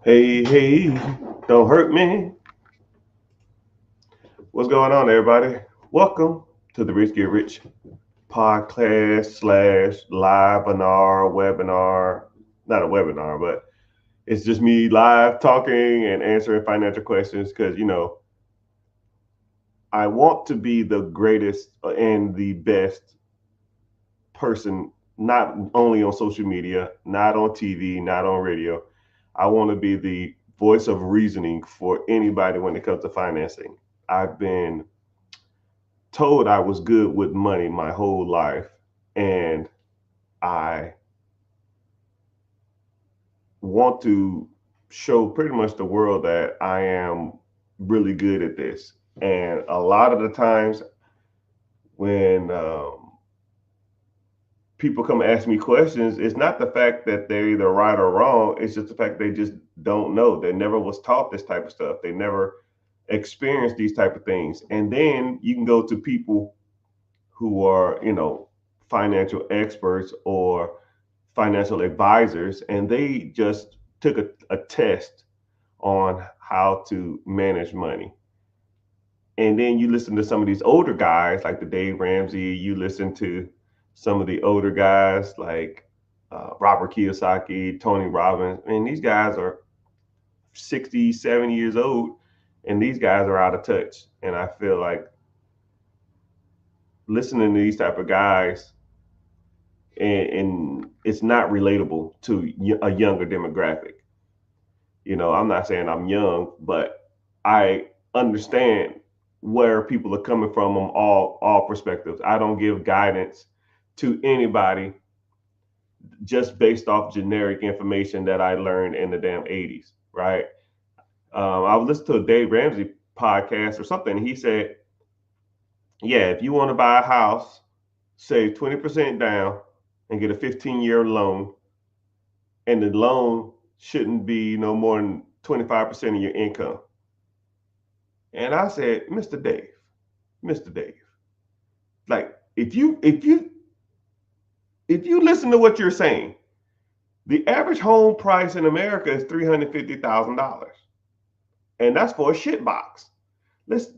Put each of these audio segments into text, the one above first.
Hey, hey, don't hurt me. What's going on, everybody? Welcome to the Rich Get Rich podcast slash live webinar. Not a webinar, but it's just me live talking and answering financial questions because, I want to be the greatest and the best person, not only on social media, not on TV, not on radio. I want to be the voice of reasoning for anybody when it comes to financing. I've been told I was good with money my whole life, and I want to show pretty much the world that I am really good at this. And a lot of the times when people come ask me questions, it's not the fact that they're either right or wrong. It's just the fact they just don't know. They never was taught this type of stuff. They never experienced these type of things. And then you can go to people who are, financial experts or financial advisors, and they just took a test on how to manage money. And then you listen to some of these older guys like the Dave Ramsey, you listen to some of the older guys like Robert Kiyosaki, Tony Robbins. And these guys are 60, 70 years old, and these guys are out of touch. And I feel like listening to these type of guys, and it's not relatable to a younger demographic. I'm not saying I'm young, but I understand where people are coming from on all perspectives. I don't give guidance to anybody just based off generic information that I learned in the damn 80s, right? I was listening to a Dave Ramsey podcast or something. And he said, yeah, if you want to buy a house, save 20% down and get a 15-year loan, and the loan shouldn't be no more than 25% of your income. And I said, Mr. Dave, like if you listen to what you're saying, the average home price in America is $350,000, and that's for a shit box. Let's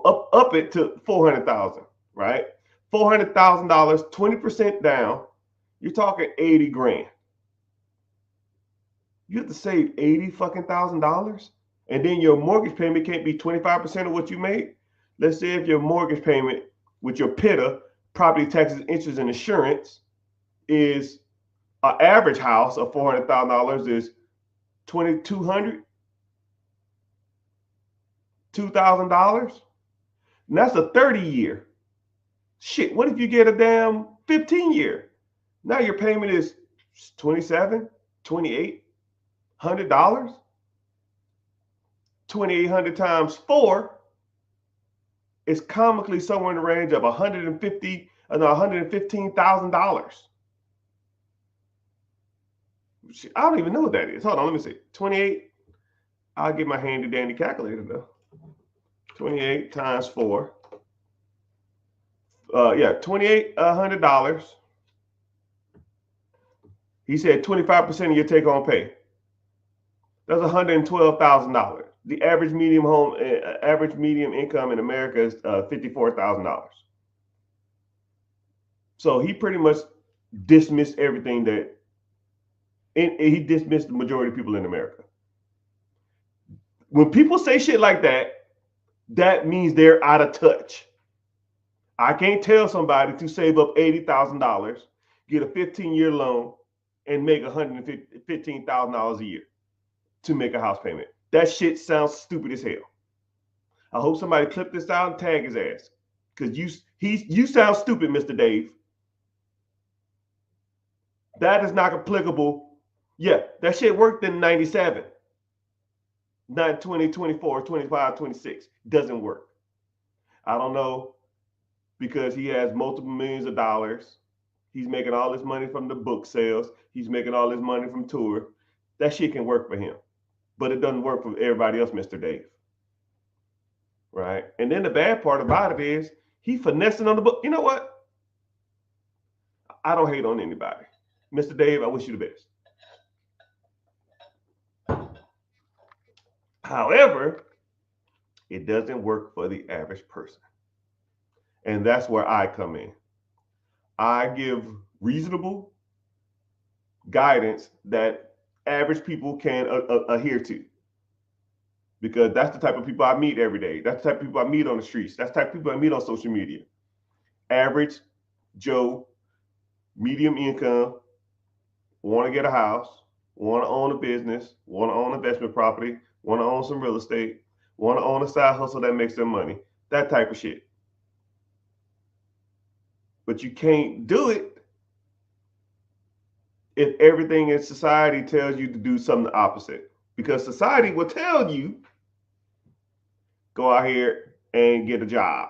up it to 400,000, right? $400,000, 20% down. You're talking 80 grand. You have to save 80 fucking $1,000, and then your mortgage payment can't be 25% of what you made. Let's say if your mortgage payment with your PITA, property taxes, interest, and insurance, is an average house of $400,000 is 2,200, $2,000. And that's a 30-year. Shit, what if you get a damn 15-year? Now your payment is 27, 2,800. 2,800 times 4 is comically somewhere in the range of $115,000. I don't even know what that is. Hold on, let me see. 28. I'll get my handy dandy calculator though. 28 times 4. Yeah, $2,800. He said 25% of your take home pay. That's $112,000. The average medium income in America is $54,000. So he pretty much dismissed everything that, and he dismissed the majority of people in America. When people say shit like that, that means they're out of touch. I can't tell somebody to save up $80,000, get a 15-year loan, and make $115,000 a year to make a house payment. That shit sounds stupid as hell. I hope somebody clip this out and tag his ass, because you sound stupid, Mr. Dave. That is not applicable. Yeah, that shit worked in 97. Not 20, 24, 25, 26. Doesn't work. I don't know, because he has multiple millions of dollars. He's making all this money from the book sales. He's making all this money from tour. That shit can work for him, but it doesn't work for everybody else, Mr. Dave. Right? And then the bad part about it is he finessing on the book. You know what? I don't hate on anybody. Mr. Dave, I wish you the best. However, it doesn't work for the average person. And that's where I come in. I give reasonable guidance that average people can adhere to. Because that's the type of people I meet every day. That's the type of people I meet on the streets. That's the type of people I meet on social media. Average Joe, medium income, want to get a house, want to own a business, want to own investment property, want to own some real estate, want to own a side hustle that makes them money. That type of shit. But you can't do it if everything in society tells you to do something opposite. Because society will tell you, go out here and get a job,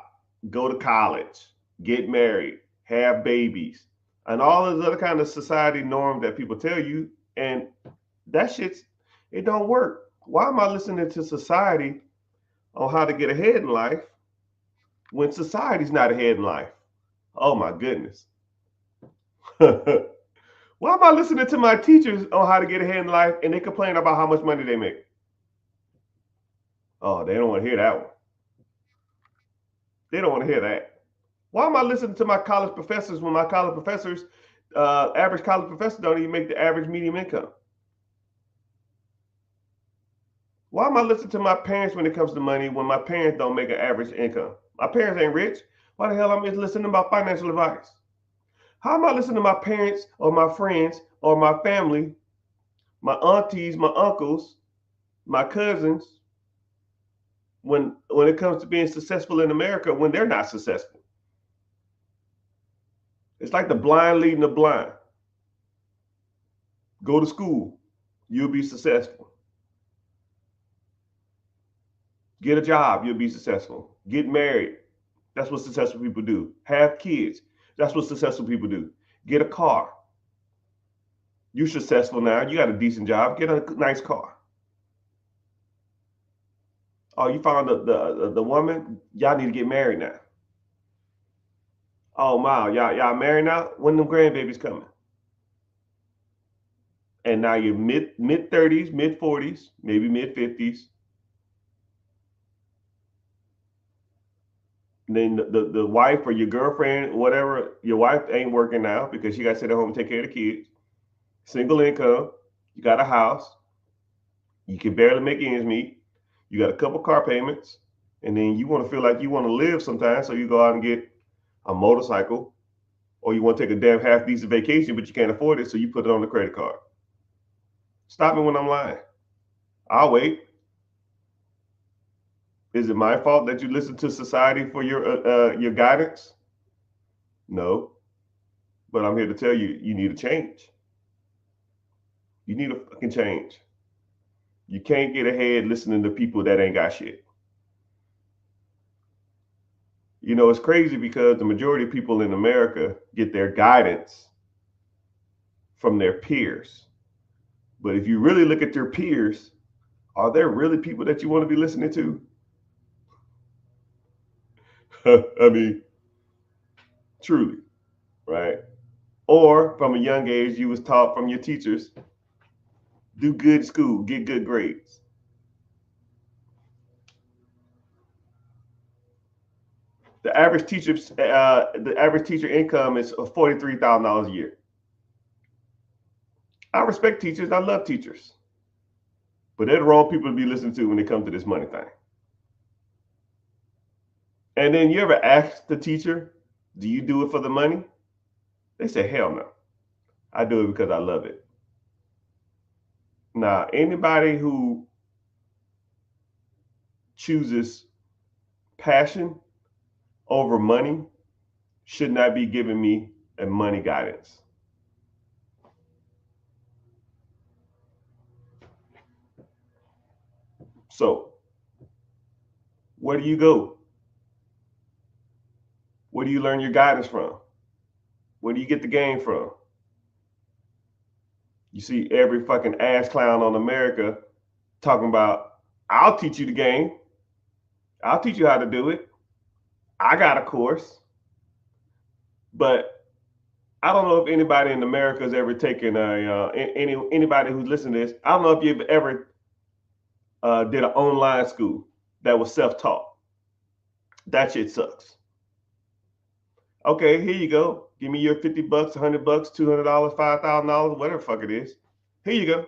go to college, get married, have babies, and all those other kind of society norms that people tell you. And that shit's, it don't work. Why am I listening to society on how to get ahead in life when society's not ahead in life? Oh my goodness. Why am I listening to my teachers on how to get ahead in life and they complain about how much money they make? Oh, they don't want to hear that one. They don't want to hear that. Why am I listening to my college professors when my college professors, average college professors don't even make the average medium income? Why am I listening to my parents when it comes to money when my parents don't make an average income? My parents ain't rich. Why the hell am I listening about financial advice? How am I listening to my parents or my friends or my family, my aunties, my uncles, my cousins, when it comes to being successful in America when they're not successful? It's like the blind leading the blind. Go to school, you'll be successful. Get a job, you'll be successful. Get married, that's what successful people do. Have kids, that's what successful people do. Get a car. You're successful now, you got a decent job, get a nice car. Oh, you found the woman, y'all need to get married now. Oh wow, y'all married now? When them grandbabies coming? And now you're mid 30s, mid 40s, maybe mid 50s. And then the wife or your girlfriend, whatever, your wife ain't working now because she got to sit at home and take care of the kids. Single income, you got a house, you can barely make ends meet, you got a couple car payments, and then you want to feel like you want to live sometimes, so you go out and get a motorcycle, or you want to take a damn half decent vacation, but you can't afford it, so you put it on the credit card. Stop me when I'm lying. I'll wait. Is it my fault that you listen to society for your guidance? No, but I'm here to tell you, you need a change. You need a fucking change. You can't get ahead listening to people that ain't got shit. You know, it's crazy because the majority of people in America get their guidance from their peers. But if you really look at your peers, are there really people that you want to be listening to? I mean, truly, right? Or from a young age, you was taught from your teachers, do good in school, get good grades. The average teacher income is $43,000 a year. I respect teachers. I love teachers, but they're the wrong people to be listening to when it comes to this money thing. And then you ever ask the teacher, "Do you do it for the money?" They say, "Hell no. I do it because I love it." Now, anybody who chooses passion over money should not be giving me a money guidance. So, where do you go? Where do you learn your guidance from? Where do you get the game from? You see every fucking ass clown on America talking about, I'll teach you the game. I'll teach you how to do it. I got a course. But I don't know if anybody in America has ever taken anybody who's listening to this. I don't know if you've ever did an online school that was self-taught. That shit sucks. Okay, here you go. Give me your $50, $100, $200, $5,000, whatever the fuck it is. Here you go.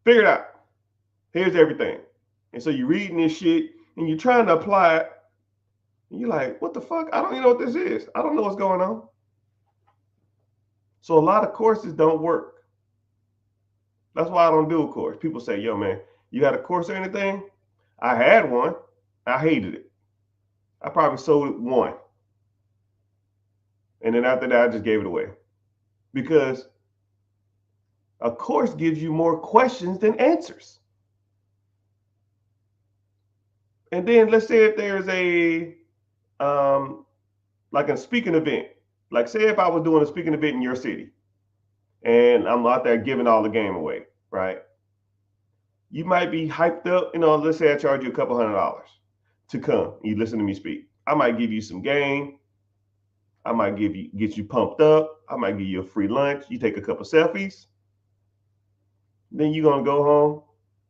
Figure it out. Here's everything. And so you're reading this shit and you're trying to apply it. And you're like, what the fuck? I don't even know what this is. I don't know what's going on. So a lot of courses don't work. That's why I don't do a course. People say, yo, man, you got a course or anything? I had one. I hated it. I probably sold one. And then after that, I just gave it away. Because a course gives you more questions than answers. And then let's say if there's like a speaking event. Like say if I was doing a speaking event in your city and I'm out there giving all the game away, right? You might be hyped up, let's say I charge you a couple $100 to come. You listen to me speak. I might give you some game. I might get you pumped up. I might give you a free lunch. You take a couple selfies. Then you're going to go home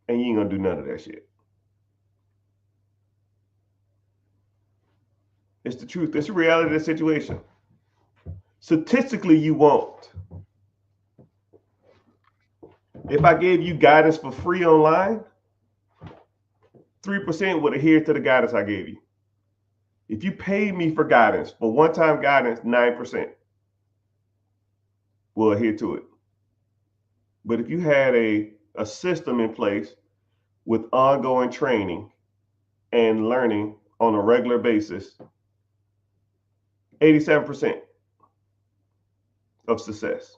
and you ain't going to do none of that shit. It's the truth. It's the reality of the situation. Statistically, you won't. If I gave you guidance for free online, 3% would adhere to the guidance I gave you. If you paid me for guidance, for one-time guidance, 9% will adhere to it. But if you had a system in place with ongoing training and learning on a regular basis, 87% of success.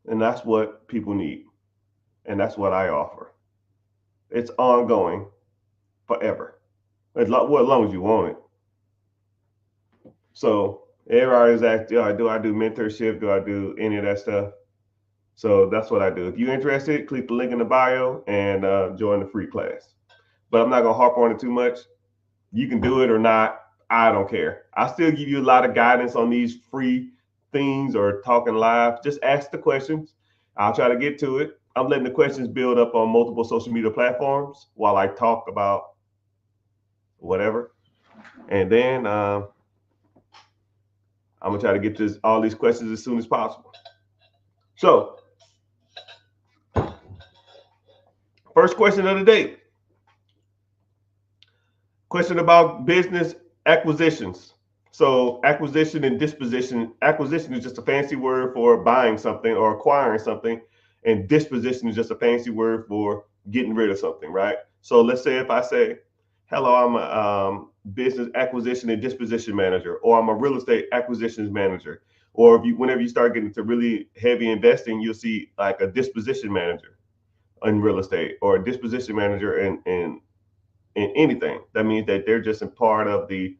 And that's what people need. And that's what I offer. It's ongoing forever. As long as you want it. So everybody's asking, do I do mentorship? Do I do any of that stuff? So that's what I do. If you're interested, click the link in the bio and join the free class. But I'm not going to harp on it too much. You can do it or not. I don't care. I still give you a lot of guidance on these free things or talking live. Just ask the questions. I'll try to get to it. I'm letting the questions build up on multiple social media platforms while I talk about whatever. And then I'm going to try to get all these questions as soon as possible. So, first question of the day. Question about business acquisitions. So acquisition and disposition. Acquisition is just a fancy word for buying something or acquiring something. And disposition is just a fancy word for getting rid of something, right? So let's say if I say, hello, I'm a business acquisition and disposition manager, or I'm a real estate acquisitions manager. Or whenever you start getting to really heavy investing, you'll see like a disposition manager in real estate or a disposition manager in anything. That means that they're just a part of the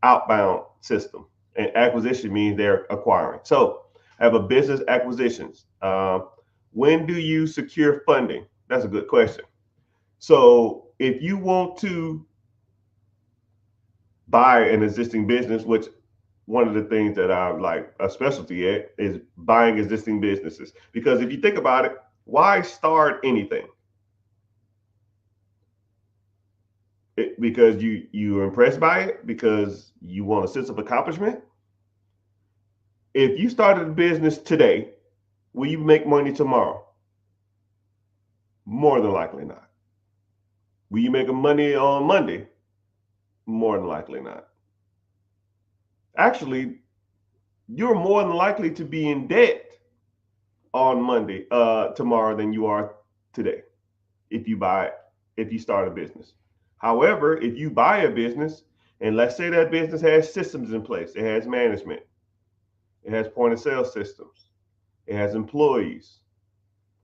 outbound system. And acquisition means they're acquiring. So I have a business acquisitions. When do you secure funding? That's a good question. So if you want to buy an existing business, which one of the things that I like a specialty at is buying existing businesses. Because if you think about it, why start anything? Because you're impressed by it, because you want a sense of accomplishment. If you started a business today, will you make money tomorrow? More than likely not. Will you make money on Monday? More than likely not. Actually, you're more than likely to be in debt on Monday, tomorrow than you are today. If you start a business. However, if you buy a business, and let's say that business has systems in place, it has management, it has point of sale systems, it has employees,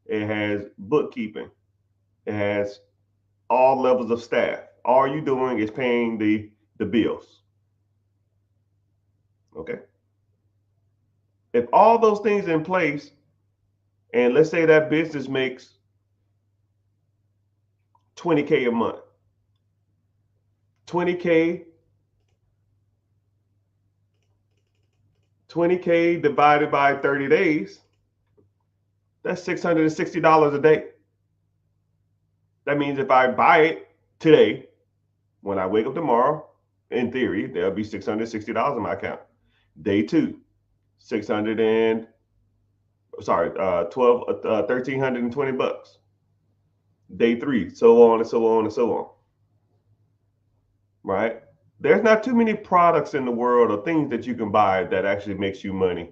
it has bookkeeping, it has all levels of staff. All you're doing is paying the bills. Okay. If all those things are in place, and let's say that business makes $20K a month, 20K divided by 30 days, that's $660 a day. That means if I buy it today, when I wake up tomorrow, in theory, there'll be $660 in my account. Day two, 600 and sorry, 1,320 bucks. Day three, so on and so on and so on. Right? There's not too many products in the world or things that you can buy that actually makes you money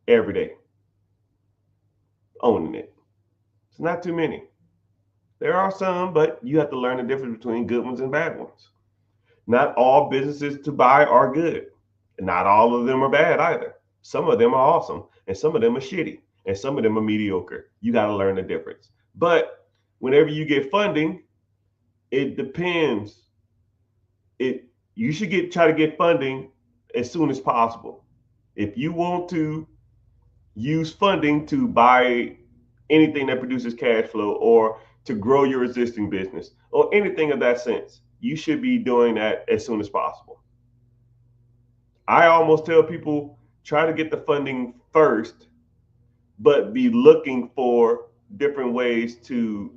every day owning it. It's not too many. There are some, but you have to learn the difference between good ones and bad ones. Not all businesses to buy are good. Not all of them are bad either. Some of them are awesome, and some of them are shitty, and some of them are mediocre. You got to learn the difference. But whenever you get funding, it depends. You should try to get funding as soon as possible. If you want to use funding to buy anything that produces cash flow or to grow your existing business or anything of that sense, you should be doing that as soon as possible. I almost tell people try to get the funding first, but be looking for different ways to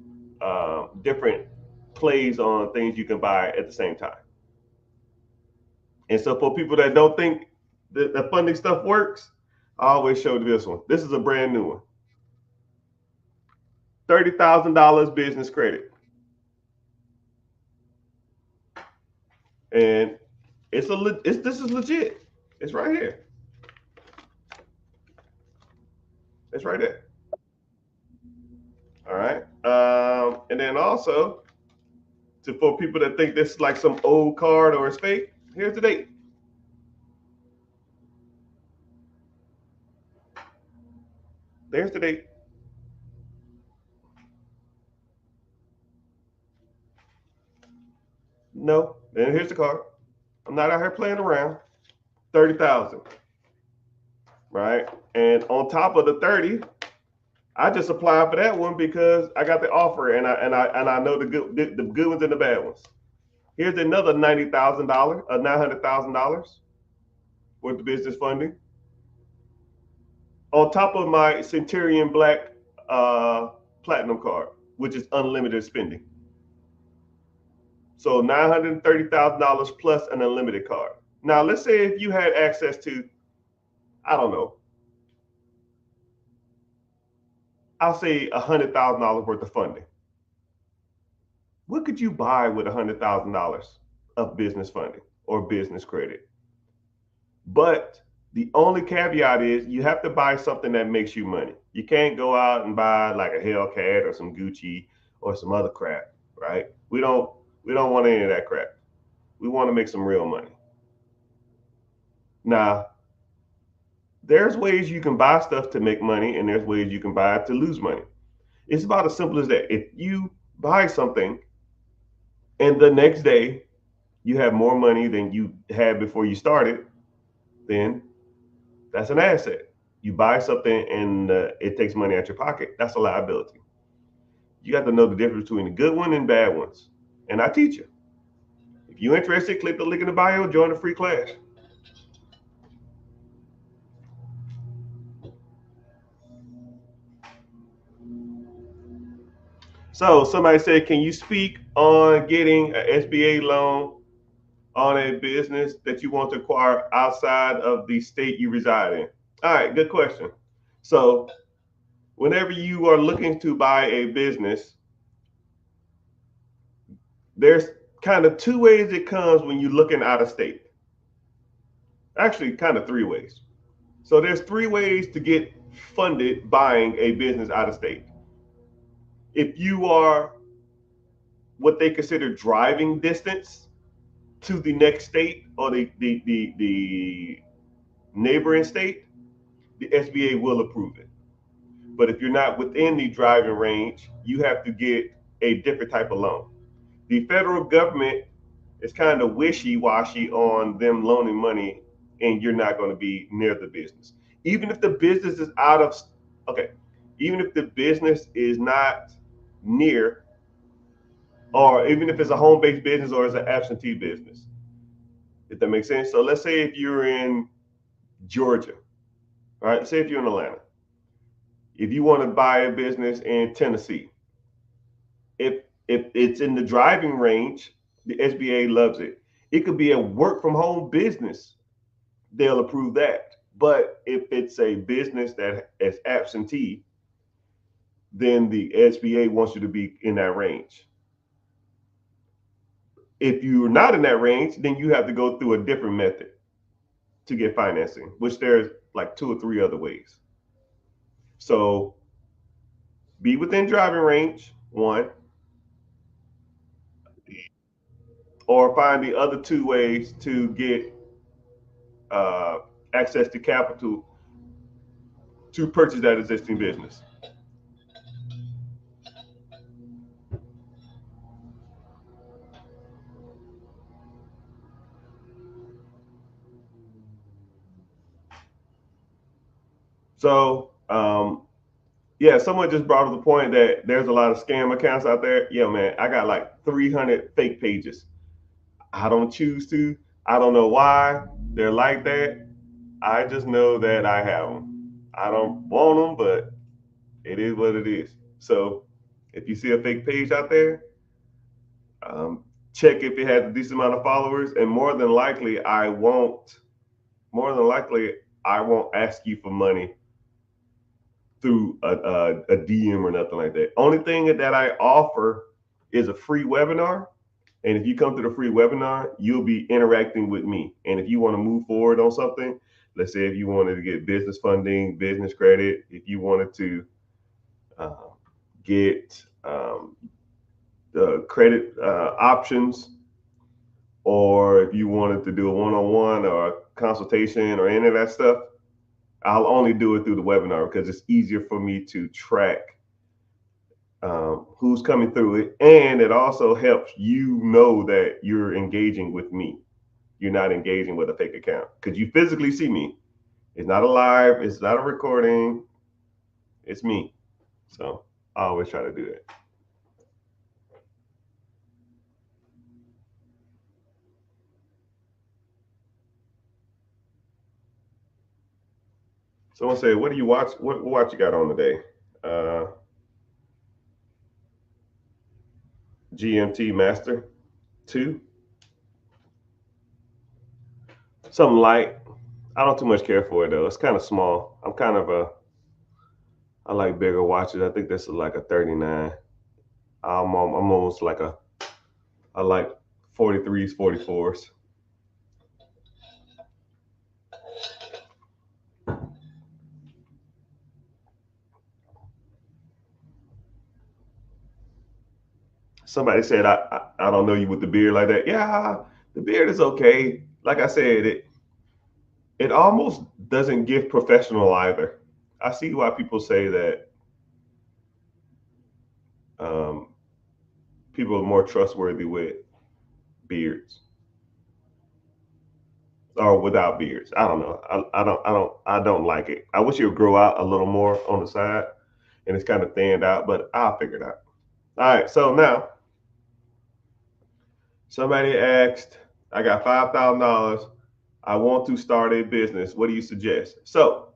different plays on things you can buy at the same time. And so for people that don't think that the funding stuff works, I always show this one. This is a brand new one. $30,000 business credit. And this is legit. It's right here. It's right there. All right. And then also, for people that think this is like some old card or it's fake, here's the date. There's the date. No. And here's the card. I'm not out here playing around. 30,000. Right. And on top of the 30, I just applied for that one because I got the offer and I know the good ones and the bad ones. Here's another $90,000, $900,000 worth of business funding. On top of my Centurion Black Platinum card, which is unlimited spending. So $930,000 plus an unlimited card. Now, let's say if you had access to, I don't know, I'll say $100,000 worth of funding. What could you buy with $100,000 of business funding or business credit? But the only caveat is you have to buy something that makes you money. You can't go out and buy like a Hellcat or some Gucci or some other crap, right? We don't want any of that crap. We want to make some real money. Now, there's ways you can buy stuff to make money, and there's ways you can buy it to lose money. It's about as simple as that. If you buy something and the next day you have more money than you had before you started, then that's an asset. You buy something and it takes money out your pocket, that's a liability. You got to know the difference between the good one and bad ones. And I teach you. If you're interested, click the link in the bio, join the free class. So somebody said, can you speak on getting an SBA loan on a business that you want to acquire outside of the state you reside in? All right, good question. So whenever you are looking to buy a business, there's kind of two ways it comes when you're looking out of state. Actually, kind of three ways. So there's three ways to get funded buying a business out of state. If you are what they consider driving distance to the next state or the neighboring state, the SBA will approve it. But if you're not within the driving range, you have to get a different type of loan. The federal government is kind of wishy-washy on them loaning money, and you're not going to be near the business. Even if the business is even if the business is not near, or even if it's a home-based business or it's an absentee business, if that makes sense. So let's say if you're in Georgia, right? Say if you're in Atlanta, if you want to buy a business in Tennessee, If it's in the driving range, the SBA loves it. It could be a work from home business, they'll approve that. But if it's a business that is absentee, then the SBA wants you to be in that range. If you're not in that range, then you have to go through a different method to get financing, which there's like 2 or 3 other ways. So be within driving range, one, or find the other 2 ways to get uh, access to capital to purchase that existing business. So, yeah, someone just brought up the point that there's a lot of scam accounts out there. Yeah, man, I got like 300 fake pages. I don't choose to. I don't know why they're like that. I just know that I have them. I don't want them, but it is what it is. So if you see a fake page out there, um, check if it has a decent amount of followers, and More than likely, I won't ask you for money through a DM or nothing like that. Only thing that I offer is a free webinar. And if you come to the free webinar, you'll be interacting with me. And if you want to move forward on something, let's say if you wanted to get business funding, business credit, if you wanted to uh, get the credit options, or if you wanted to do a one-on-one or a consultation or any of that stuff, I'll only do it through the webinar because it's easier for me to track who's coming through it. And it also helps you know that you're engaging with me. You're not engaging with a fake account because you physically see me. It's not a live, it's not a recording, it's me. So I always try to do that. Someone said, "What do you watch? What watch you got on today?" Uh, GMT Master 2, something light. I don't too much care for it though. It's kind of small. I like bigger watches. I think this is like a 39. I'm almost like I like 43s, 44s. Somebody said I don't know you with the beard like that. Yeah, the beard is okay. Like I said, it almost doesn't give professional either. I see why people say that um, people are more trustworthy with beards or without beards. I don't know. I don't like it. I wish it would grow out a little more on the side, and it's kind of thinned out. But I'll figure it out. All right. So now somebody asked, I got $5,000. I want to start a business. What do you suggest? So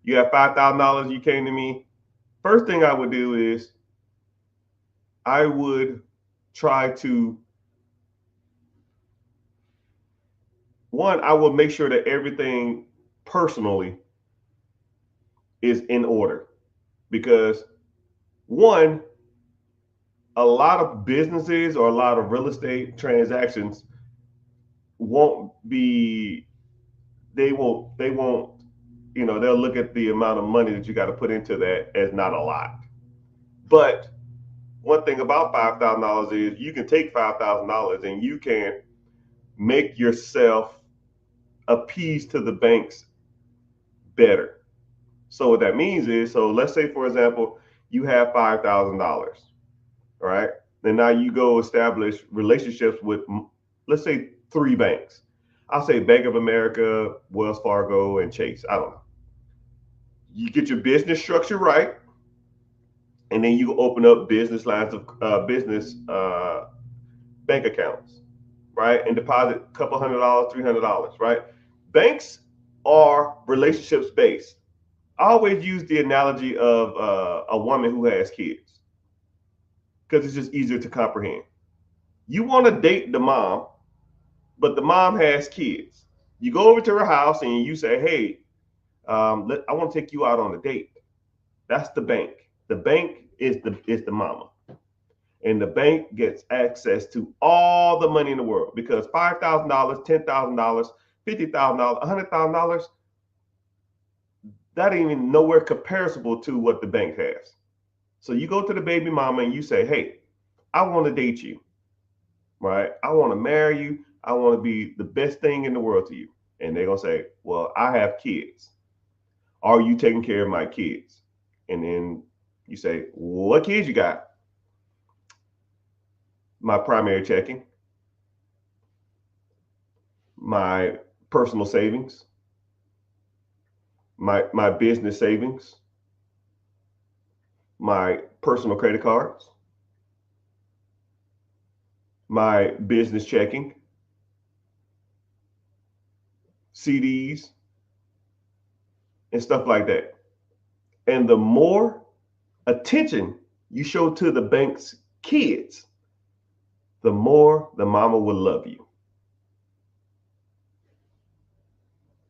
you have $5,000. You came to me. First thing I would do is I would try to one. I will make sure that everything personally is in order because one, a lot of businesses or a lot of real estate transactions won't be they won't they'll look at the amount of money that you got to put into that as not a lot. But one thing about $5,000 is you can take $5,000 and you can make yourself appease to the banks better. So what that means is, so let's say for example, you have $5,000, right? Then now you go establish relationships with, let's say, 3 banks. I'll say Bank of America, Wells Fargo, and Chase. I don't know. You get your business structure right, and then you open up business lines of business bank accounts, right? And deposit a couple $100, $300, right? Banks are relationships based. I always use the analogy of a woman who has kids. because it's just easier to comprehend. You want to date the mom, but the mom has kids. You go over to her house and you say, "Hey, I want to take you out on a date." That's the bank. The bank is the mama, and the bank gets access to all the money in the world because $5,000, $10,000, $50,000, $100,000, that ain't even nowhere comparable to what the bank has. So you go to the baby mama and you say, "Hey, I want to date you, right? I want to marry you. I want to be the best thing in the world to you." And they're gonna say, "Well, I have kids. Are you taking care of my kids?" And then you say, "What kids you got?" "My primary checking, my personal savings, my business savings, my personal credit cards, my business checking, CDs, and stuff like that." And the more attention you show to the bank's kids, the more the mama will love you.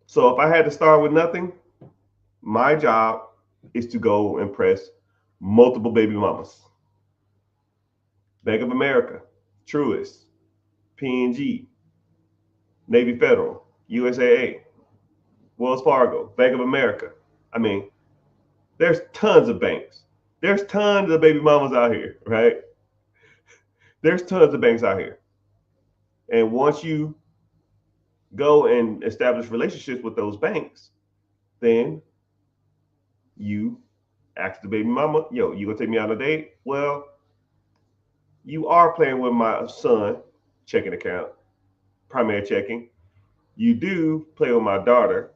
So if I had to start with nothing, my job is to go impress multiple baby mamas. Bank of America, Truist, PNG, Navy Federal, USAA, Wells Fargo, Bank of America. I mean, there's tons of banks. There's tons of baby mamas out here, right? There's tons of banks out here. And once you go and establish relationships with those banks, then you ask the baby mama, "Yo, you gonna take me on a date?" "Well, you are playing with my son checking account, primary checking. You do play with my daughter,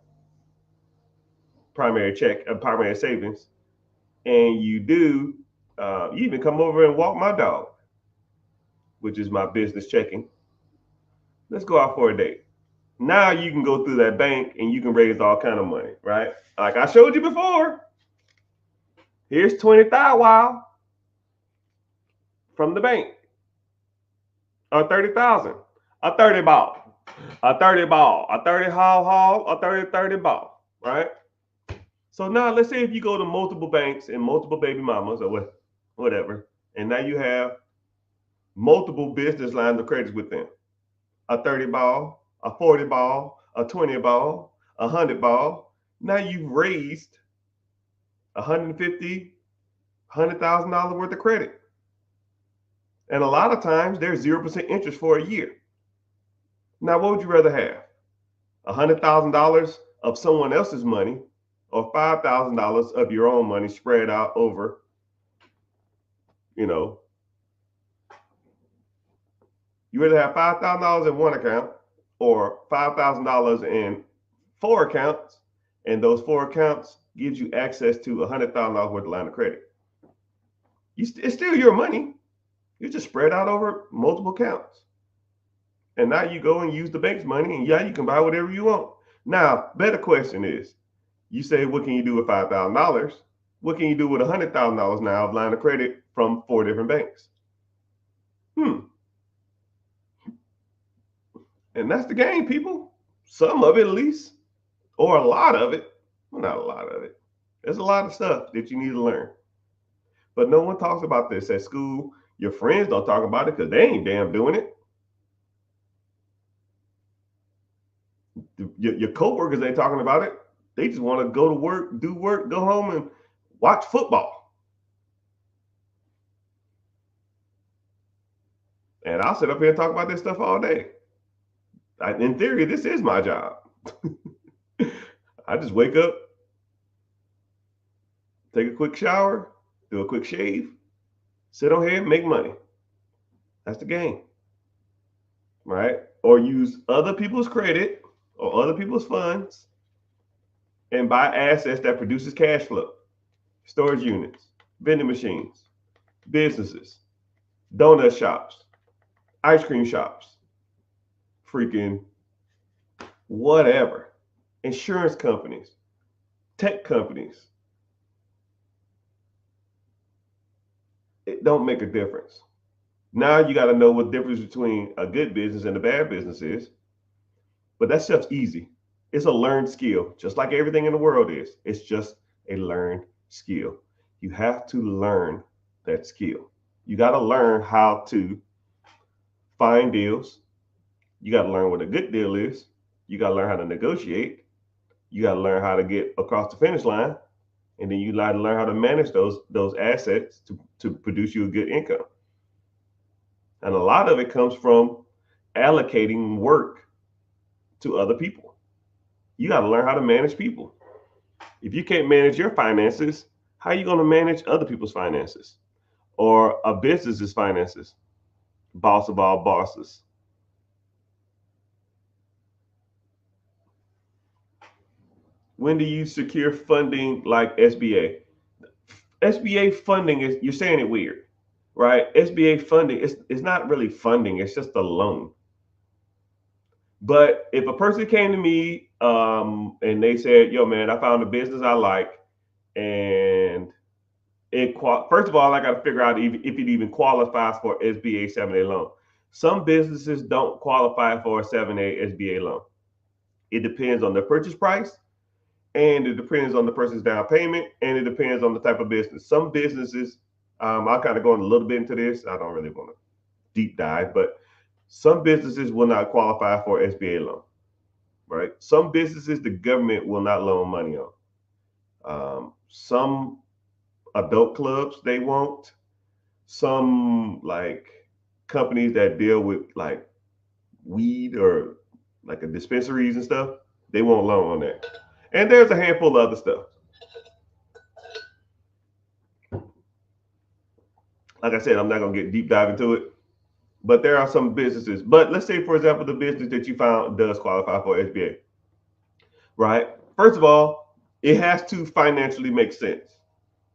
primary savings, and you do you even come over and walk my dog, which is my business checking. Let's go out for a date." Now you can go through that bank and you can raise all kind of money, right? Like I showed you before. Here's 20,000 from the bank, or 30,000, a 30 ball, a 30 ball, a 30 haul, a 30 ball, right? So now let's say if you go to multiple banks and multiple baby mamas or whatever, and now you have multiple business lines of credit with them. A 30 ball, a 40 ball, a 20 ball, a 100 ball. Now you've raised 150, $100,000 worth of credit. And a lot of times there's 0% interest for a year. Now, what would you rather have? $100,000 of someone else's money or $5,000 of your own money spread out over, you know, you rather have $5,000 in one account or $5,000 in four accounts, and those four accounts gives you access to $100,000 worth of line of credit. It's still your money. You just spread out over multiple accounts. And now you go and use the bank's money, and yeah, you can buy whatever you want. Now, better question is, you say, what can you do with $5,000? What can you do with $100,000 now of line of credit from four different banks? And that's the game, people. Some of it, at least, or a lot of it. Well, not a lot of it. There's a lot of stuff that you need to learn. But no one talks about this at school. Your friends don't talk about it because they ain't damn doing it. Your coworkers ain't talking about it. They just want to go to work, do work, go home, and watch football. And I'll sit up here and talk about this stuff all day. In theory, this is my job. I just wake up, take a quick shower, do a quick shave, sit on here and make money. That's the game, right? Or use other people's credit or other people's funds and buy assets that produces cash flow, storage units, vending machines, businesses, donut shops, ice cream shops, freaking whatever, insurance companies, tech companies. it don't make a difference. Now you got to know what the difference between a good business and a bad business is. But that stuff's easy. It's a learned skill, just like everything in the world is. It's just a learned skill. You have to learn that skill. You got to learn how to find deals. You got to learn what a good deal is. You got to learn how to negotiate. You got to learn how to get across the finish line, and then you got to learn how to manage those assets to produce you a good income. And a lot of it comes from allocating work to other people. You got to learn how to manage people. If you can't manage your finances, how are you going to manage other people's finances or a business's finances? Boss of all bosses. When do you secure funding like SBA? SBA funding is, you're saying it weird, right? SBA funding is not really funding, it's just a loan. But if a person came to me and they said, yo, man, I found a business I like, and first of all, I got to figure out if it even qualifies for SBA 7A loan. Some businesses don't qualify for a 7A SBA loan. It depends on the purchase price, and it depends on the person's down payment, and it depends on the type of business. Some businesses, I'll kind of go in a little bit into this. I don't really want to deep dive, but some businesses will not qualify for SBA loan, right? Some businesses the government will not loan money on. Some adult clubs they won't. Some like companies that deal with like weed or like a dispensaries and stuff, they won't loan on that. And there's a handful of other stuff. Like I said, I'm not gonna get deep dive into it, but there are some businesses. But let's say, for example, the business that you found does qualify for SBA, right? First of all, it has to financially make sense.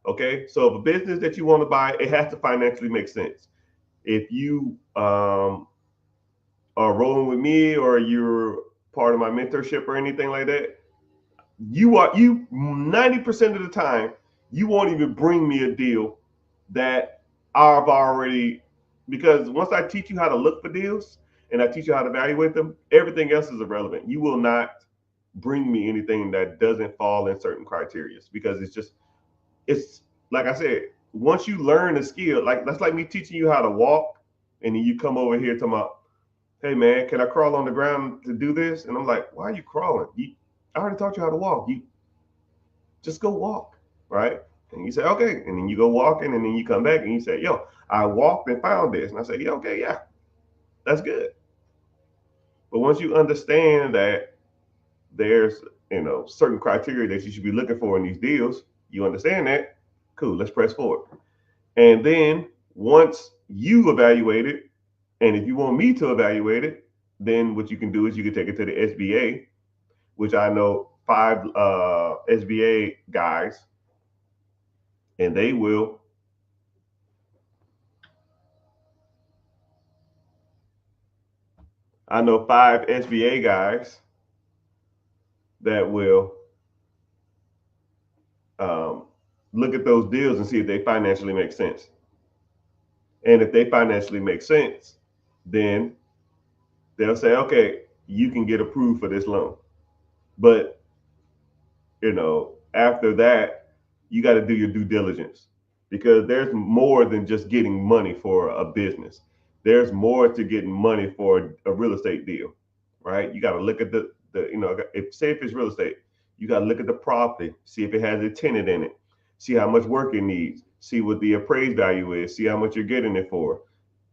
Okay, so if a business that you want to buy, it has to financially make sense. If you are rolling with me or you're part of my mentorship or anything like that, you 90% of the time you won't even bring me a deal that I've already, because once I teach you how to look for deals and I teach you how to evaluate them, everything else is irrelevant. You will not bring me anything that doesn't fall in certain criteria because it's like I said, once you learn a skill, like that's like me teaching you how to walk, and then you come over here talking about, hey man, can I crawl on the ground to do this? And I'm like, why are you crawling? I already taught you how to walk. You just go walk, right? And you say, okay. And then you go walking, and then you come back and you say, yo, I walked and found this. And I say, yeah, okay, yeah, that's good. But once you understand that there's, certain criteria that you should be looking for in these deals, you understand that, cool, let's press forward. And then once you evaluate it, and if you want me to evaluate it, then what you can do is you can take it to the SBA, which I know 5 SBA guys, and they will I know 5 SBA guys that will um, look at those deals and see if they financially make sense. And if they financially make sense, then they'll say, okay, you can get approved for this loan. But, after that, you got to do your due diligence because there's more than just getting money for a business. There's more to getting money for a real estate deal, right? You got to look at if it's real estate, you got to look at the property, see if it has a tenant in it, see how much work it needs, see what the appraised value is, see how much you're getting it for,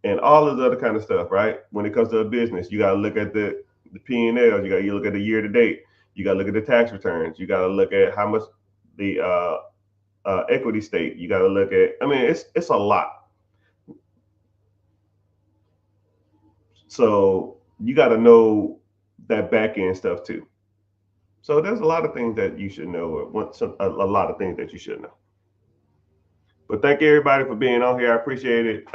and all of the other kind of stuff, right? When it comes to a business, you got to look at the P&Ls, you look at the year to date, you got to look at the tax returns, you got to look at how much the equity stake, you got to look at. I mean, it's a lot. So you got to know that back end stuff too. So there's a lot of things that you should know, or a lot of things that you should know. But thank you everybody for being on here. I appreciate it.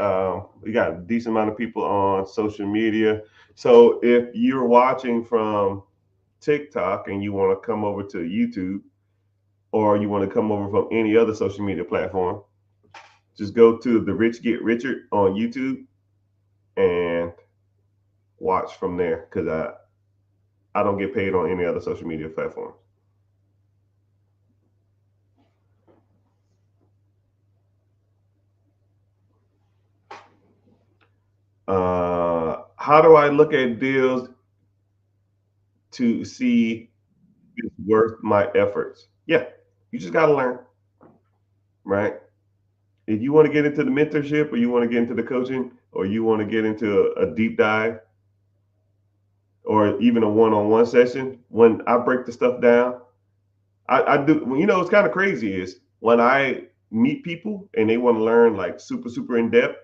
We got a decent amount of people on social media. So if you're watching from TikTok and you want to come over to YouTube, or you want to come over from any other social media platform, Just go to The Rich Get Richer on YouTube and watch from there, because I don't get paid on any other social media platforms. How do I look at deals to see if it's worth my efforts? Yeah, you just got to learn, right? If you want to get into the mentorship, or you want to get into the coaching, or you want to get into a deep dive, or even a one-on-one session, when I break the stuff down, I do. You know, it's kind of crazy is when I meet people and they want to learn like super in depth,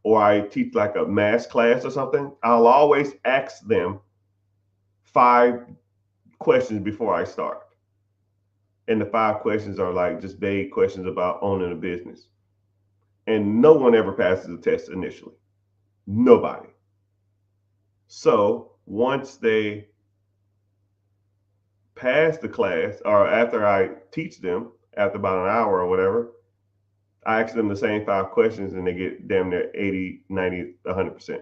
or I teach like a mass class or something, I'll always ask them 5 questions before I start. And the 5 questions are like just vague questions about owning a business. And no one ever passes the test initially. Nobody. So once they pass the class, or after I teach them, after about an hour or whatever, I ask them the same 5 questions and they get damn near 80, 90, 100%,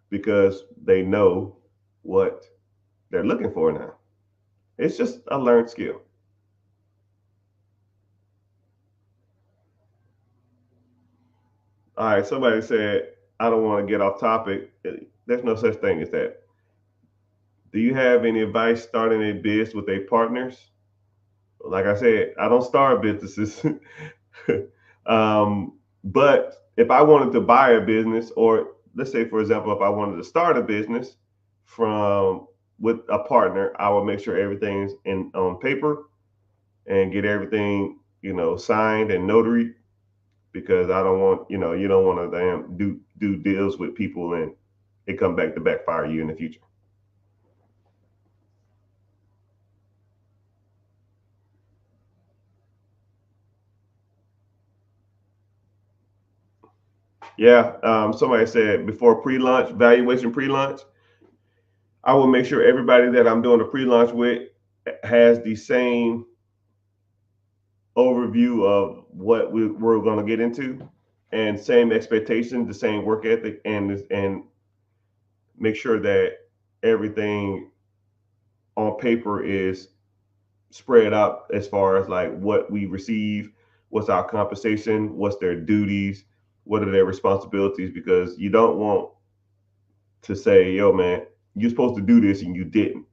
because they know what they're looking for now. It's just a learned skill. All right, somebody said, I don't want to get off topic. There's no such thing as that. Do you have any advice starting a biz with a partners? Like I said, I don't start businesses. But if I wanted to buy a business, or let's say, for example, if I wanted to start a business from with a partner, I would make sure everything's in on paper and get everything, signed and notary, because I don't want, you don't want to damn do deals with people and it come back to backfire you in the future. Yeah. Somebody said before pre-launch, valuation pre-launch, I will make sure everybody that I'm doing a pre-launch with has the same overview of what we're going to get into, and same expectations, the same work ethic, and make sure that everything on paper is spread out, as far as like what we receive, what's our compensation, what's their duties, what are their responsibilities, because you don't want to say, yo man, you're supposed to do this and you didn't,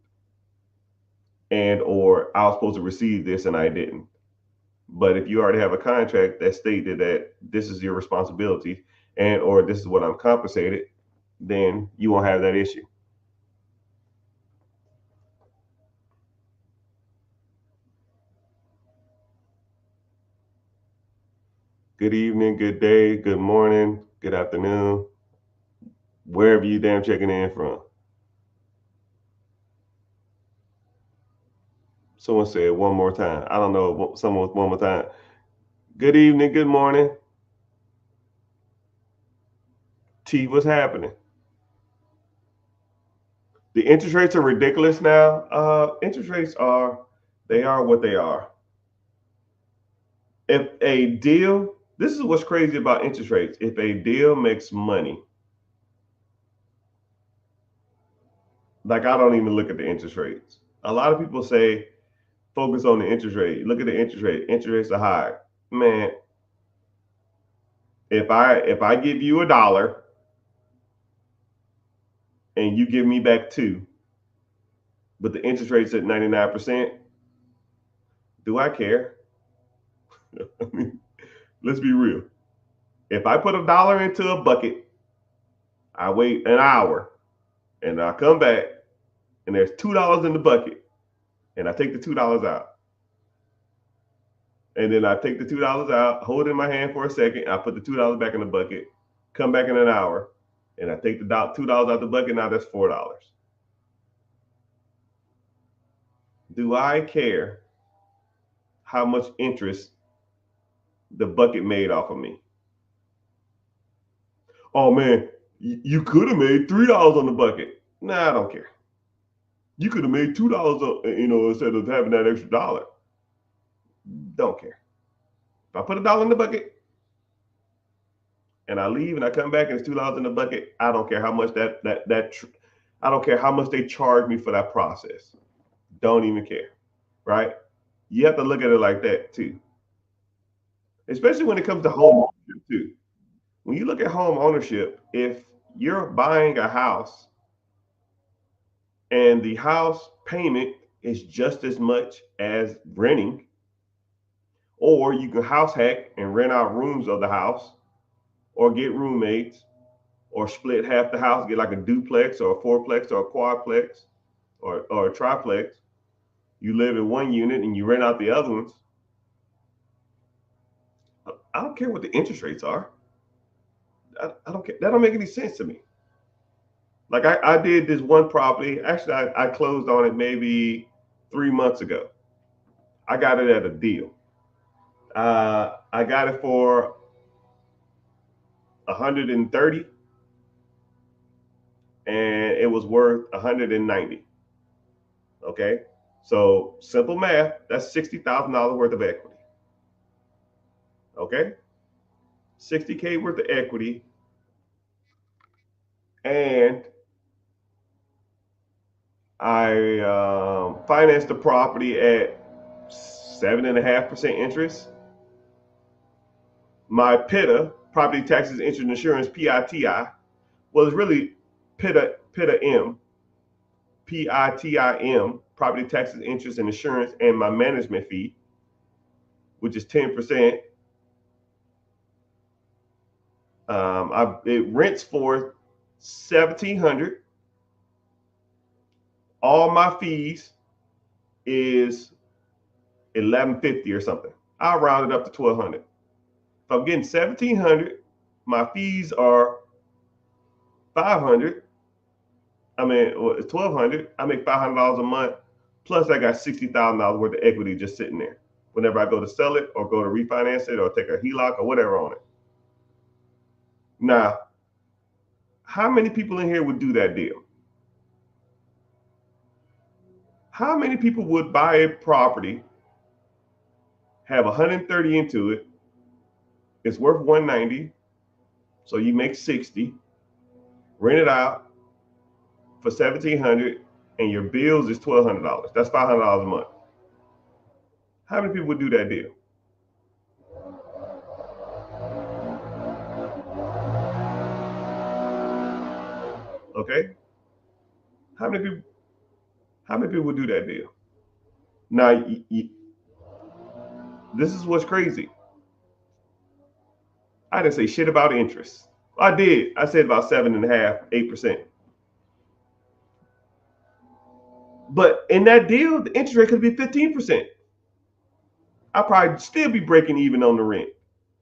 and or I was supposed to receive this and I didn't. But if you already have a contract that stated that this is your responsibility, and or this is what I'm compensated, then you won't have that issue. Good evening, good day, good morning, good afternoon, wherever you damn checking in from. Someone said one more time. I don't know. Someone one more time. Good evening, good morning. T, what's happening? The interest rates are ridiculous now. Interest rates they are what they are. If a deal, this is what's crazy about interest rates. If a deal makes money, like I don't even look at the interest rates. A lot of people say focus on the interest rate. Look at the interest rate. Interest rates are high. Man, if I give you $1 and you give me back two, but the interest rate's at 99%, do I care? I mean, let's be real. If I put $1 into a bucket, I wait an hour and I come back and there's $2 in the bucket, and I take the $2 out. And then I take the $2 out, hold it in my hand for a second, I put the $2 back in the bucket, come back in an hour, and I take the $2 out the bucket. Now that's $4. Do I care how much interest the bucket made off of me? Oh man, you could have made $3 on the bucket. Nah, I don't care. You could have made $2, instead of having that extra dollar. Don't care. If I put $1 in the bucket, and I leave and I come back and it's $2 in the bucket, I don't care how much I don't care how much they charge me for that process. Don't even care, right? You have to look at it like that too, especially when it comes to home ownership too. When you look at home ownership, if you're buying a house and the house payment is just as much as renting, or you can house hack and rent out rooms of the house, or get roommates, or split half the house, get like a duplex or a fourplex or a quadplex or a triplex. You live in one unit and you rent out the other ones. I don't care what the interest rates are. I don't care. That don't make any sense to me. Like I did this one property. Actually, I closed on it maybe 3 months ago. I got it at a deal. I got it for 130, and it was worth 190. Okay, so simple math. That's $60,000 worth of equity. Okay, 60K worth of equity, and I financed the property at 7.5% interest. My PITA, property taxes, interest, insurance, PITI, was really PITA PITIM, property taxes, interest, and insurance, and my management fee, which is 10%. It rents for 1,700. All my fees is 1,150 or something. I'll round it up to 1,200. If I'm getting 1,700, my fees are 500. I mean, it's 1,200. I make $500 a month. Plus, I got $60,000 worth of equity just sitting there. Whenever I go to sell it or go to refinance it or take a HELOC or whatever on it. Now, how many people in here would do that deal? How many people would buy a property, have 130 into it, it's worth 190, so you make 60, rent it out for 1,700, and your bills is $1,200. That's $500 a month. How many people would do that deal? Okay, how many people? How many people would do that deal? Now, this is what's crazy. I didn't say shit about interest. I did. I said about 7.5%, 8%. But in that deal, the interest rate could be 15%. I'll probably still be breaking even on the rent,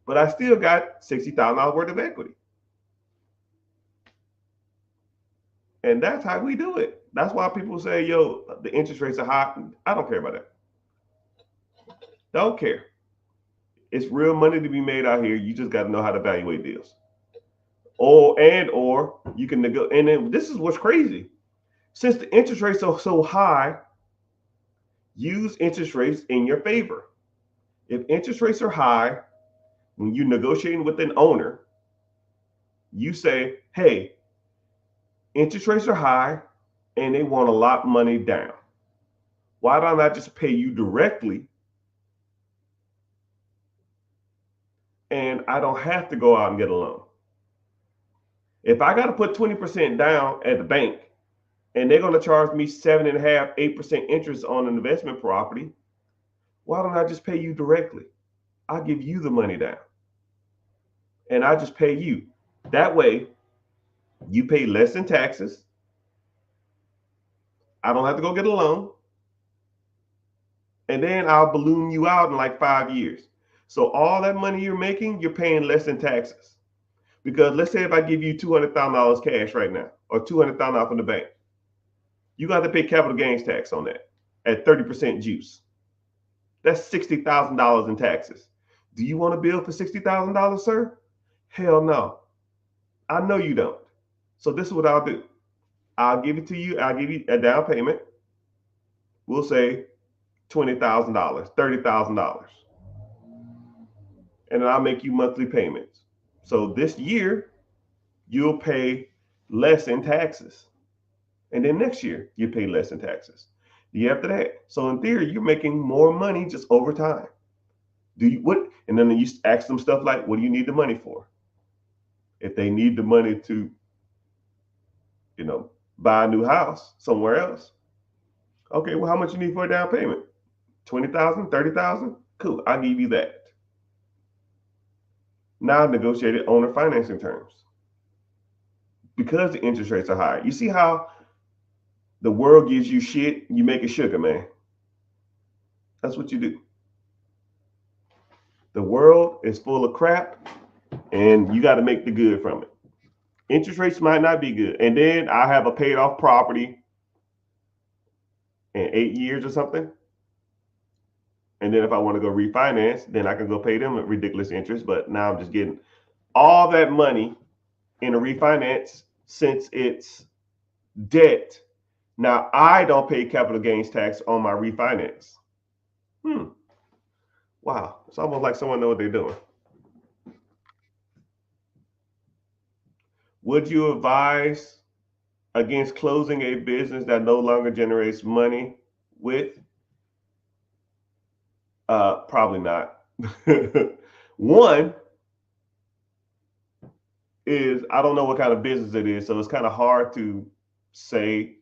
but I still got $60,000 worth of equity. And that's how we do it. That's why people say, yo, the interest rates are high. I don't care about that. Don't care. It's real money to be made out here. You just got to know how to evaluate deals. Or you can negotiate. And then this is what's crazy. Since the interest rates are so high, use interest rates in your favor. If interest rates are high, when you're negotiating with an owner, you say, hey, interest rates are high and they want a lot of money down. Why don't I just pay you directly and I don't have to go out and get a loan? If I got to put 20% down at the bank and they're going to charge me 7.5%, 8% interest on an investment property, why don't I just pay you directly? I'll give you the money down and I just pay you. That way, you pay less in taxes. I don't have to go get a loan. And then I'll balloon you out in like 5 years. So all that money you're making, you're paying less in taxes. Because let's say if I give you $200,000 cash right now or $200,000 from the bank, you got to pay capital gains tax on that at 30% juice. That's $60,000 in taxes. Do you want a bill for $60,000, sir? Hell no. I know you don't. So this is what I'll do. I'll give it to you. I'll give you a down payment. We'll say $20,000, $30,000. And then I'll make you monthly payments. So this year, you'll pay less in taxes. And then next year, you pay less in taxes. The year after that. So in theory, you're making more money just over time. Do you what? And then you ask them stuff like, what do you need the money for? If they need the money to, buy a new house somewhere else. Okay, well, how much you need for a down payment? 20,000, 30,000? Cool, I'll give you that. Now negotiated owner financing terms. Because the interest rates are high. You see how the world gives you shit, you make it sugar, man. That's what you do. The world is full of crap, and you got to make the good from it. Interest rates might not be good. And then I have a paid off property in 8 years or something. And then if I want to go refinance, then I can go pay them a ridiculous interest. But now I'm just getting all that money in a refinance since it's debt. Now I don't pay capital gains tax on my refinance. Wow. It's almost like someone knows what they're doing. Would you advise against closing a business that no longer generates money with? Probably not. One is I don't know what kind of business it is, so it's kind of hard to say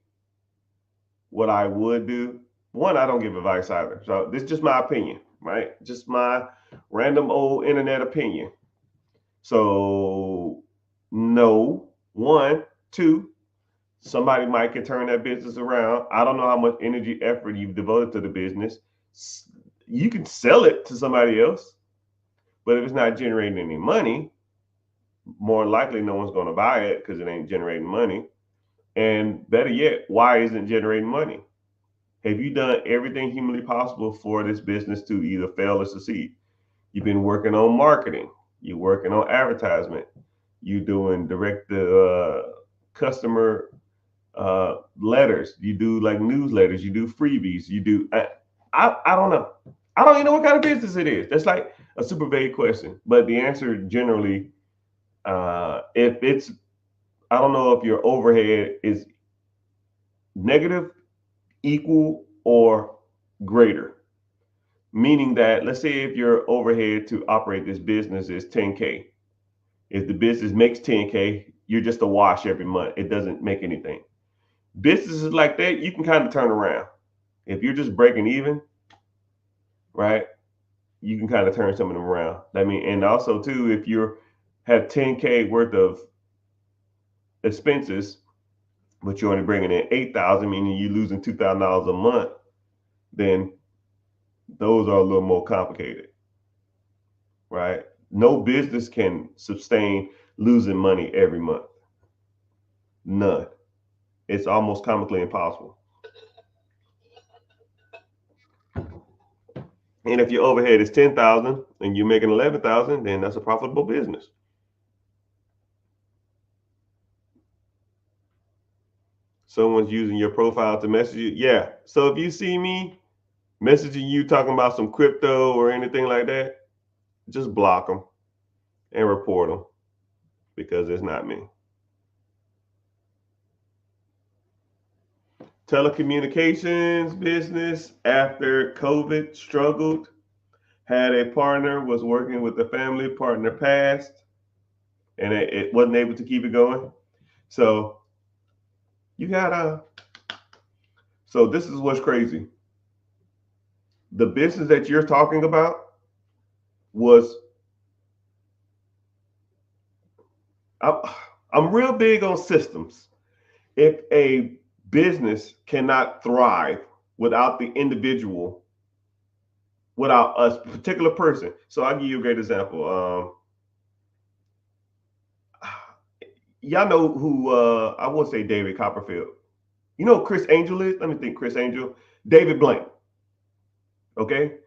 what I would do. One, I don't give advice either. So this is just my opinion, right? Just my random old internet opinion. So no. One, two, somebody might can turn that business around. I don't know how much energy, effort you've devoted to the business. You can sell it to somebody else, but if it's not generating any money, more likely no one's going to buy it because it ain't generating money. And better yet, why isn't it generating money? Have you done everything humanly possible for this business to either fail or succeed? You've been working on marketing. You're working on advertisement. You're doing direct customer letters. You do like newsletters. You do freebies. You do. I don't know. I don't even know what kind of business it is. That's like a super vague question. But the answer generally, if it's, I don't know if your overhead is negative, equal, or greater. Meaning that, let's say if your overhead to operate this business is 10K. If the business makes 10K, you're just a wash every month. It doesn't make anything. Businesses like that, you can kind of turn around. If you're just breaking even, right, you can kind of turn some of them around. I mean, and also too, if you have 10K worth of expenses, but you're only bringing in 8,000, meaning you're losing $2,000 a month, then those are a little more complicated, right? No business can sustain losing money every month. None. It's almost comically impossible. And if your overhead is 10,000 and you're making 11,000, then that's a profitable business. Someone's using your profile to message you. Yeah. So if you see me messaging you talking about some crypto or anything like that, just block them and report them because it's not me. Telecommunications business after COVID struggled. Had a partner, was working with the family, partner passed, and it wasn't able to keep it going. So you gotta, so this is what's crazy. The business that you're talking about was, I'm real big on systems. If a business cannot thrive without the individual, without a particular person. So I'll give you a great example. Y'all know who, I won't say David Copperfield. You know who Chris Angel is? Let me think. Chris Angel. David Blaine. Okay.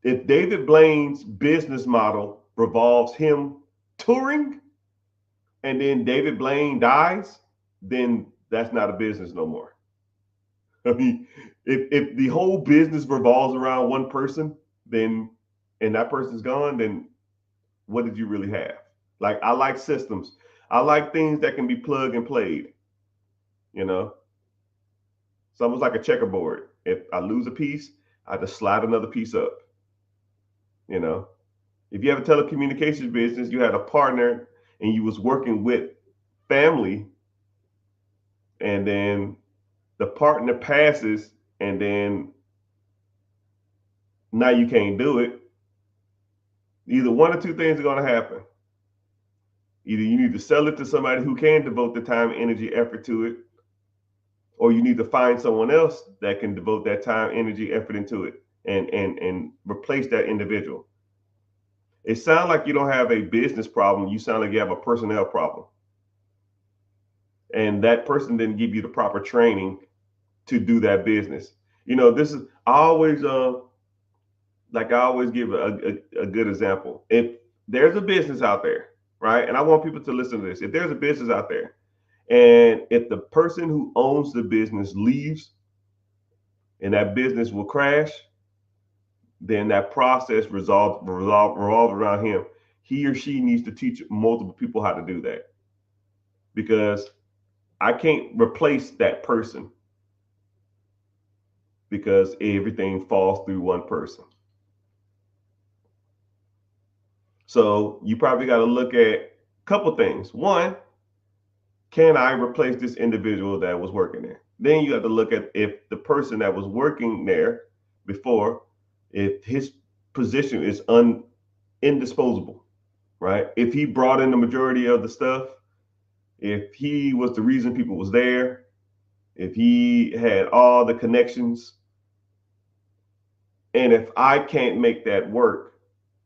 If David Blaine's business model revolves him touring and then David Blaine dies, then that's not a business no more. I mean, if the whole business revolves around one person, then and that person's gone, then what did you really have? Like I like systems. I like things that can be plug and played. You know, it's almost like a checkerboard. If I lose a piece, I just slide another piece up. You know, if you have a telecommunications business, you had a partner and you was working with family, and then the partner passes, and then now you can't do it. Either one or two things are going to happen. Either you need to sell it to somebody who can devote the time, energy, effort to it, or you need to find someone else that can devote that time, energy, effort into it, and replace that individual. It sounds like you don't have a business problem. You sound like you have a personnel problem, and that person didn't give you the proper training to do that business. You know, this is I always give a good example. If there's a business out there, right, and I want people to listen to this. If there's a business out there, and if the person who owns the business leaves, and that business will crash, then that process revolve around him. He or she needs to teach multiple people how to do that, because I can't replace that person, because everything falls through one person. So you probably got to look at a couple things. One, can I replace this individual that was working there? Then you have to look at if the person that was working there before, if his position is indisposable, right? If he brought in the majority of the stuff, if he was the reason people was there, if he had all the connections, and if I can't make that work,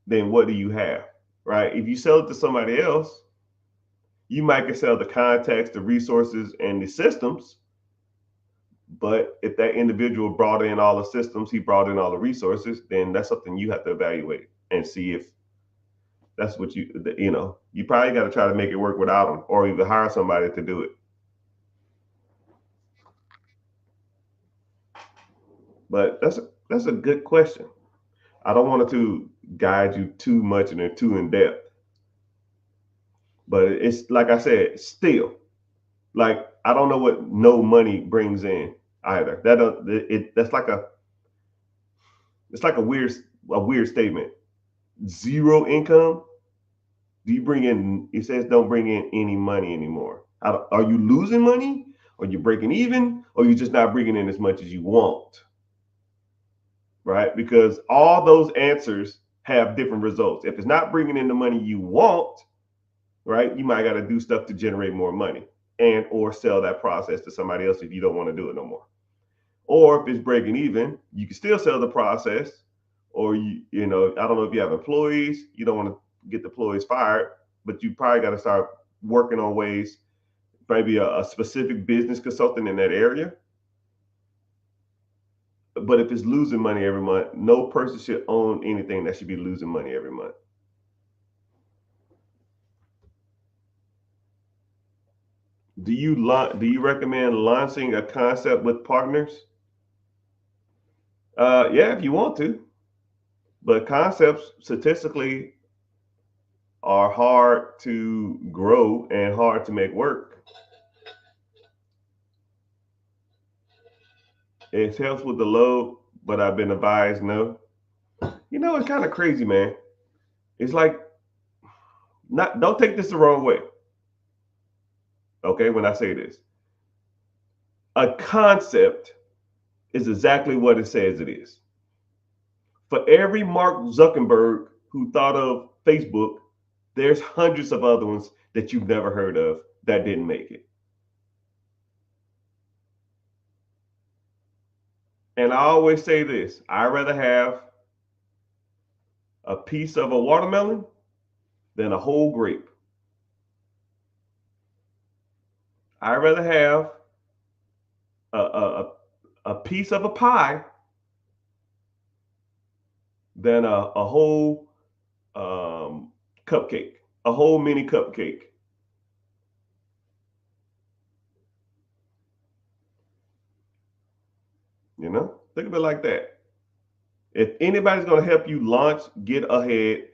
then what do you have, right? If you sell it to somebody else, you might can sell the context, the resources, and the systems. But if that individual brought in all the systems, he brought in all the resources, then that's something you have to evaluate and see if that's what you probably got to try to make it work without them, or even hire somebody to do it. But that's a good question. I don't want to guide you too much and too in depth, but it's like I said, still, like I don't know what no money brings in either. That's like it's like a weird statement. Zero income. Do you bring in? It says don't bring in any money anymore. Are you losing money? Are you breaking even? Or you just not bringing in as much as you want? Right? Because all those answers have different results. If it's not bringing in the money you want, right, you might got to do stuff to generate more money, and or sell that process to somebody else if you don't want to do it no more. Or if it's breaking even, you can still sell the process. Or I don't know if you have employees, you don't want to get the employees fired, but you probably got to start working on ways, maybe a specific business consultant in that area. But if it's losing money every month, no person should own anything that should be losing money every month. Do you recommend launching a concept with partners? Yeah, if you want to, but concepts statistically are hard to grow and hard to make work. It helps with the load, but I've been advised no. It's kind of crazy, man. It's like, not don't take this the wrong way. Okay, when I say this, a concept is exactly what it says it is. For every Mark Zuckerberg who thought of Facebook, there's hundreds of other ones that you've never heard of that didn't make it. And I always say this: I'd rather have a piece of a watermelon than a whole grape. I'd rather have a, a, a piece of a pie than a whole cupcake, a whole mini cupcake. Think of it like that. If anybody's going to help you launch, get ahead,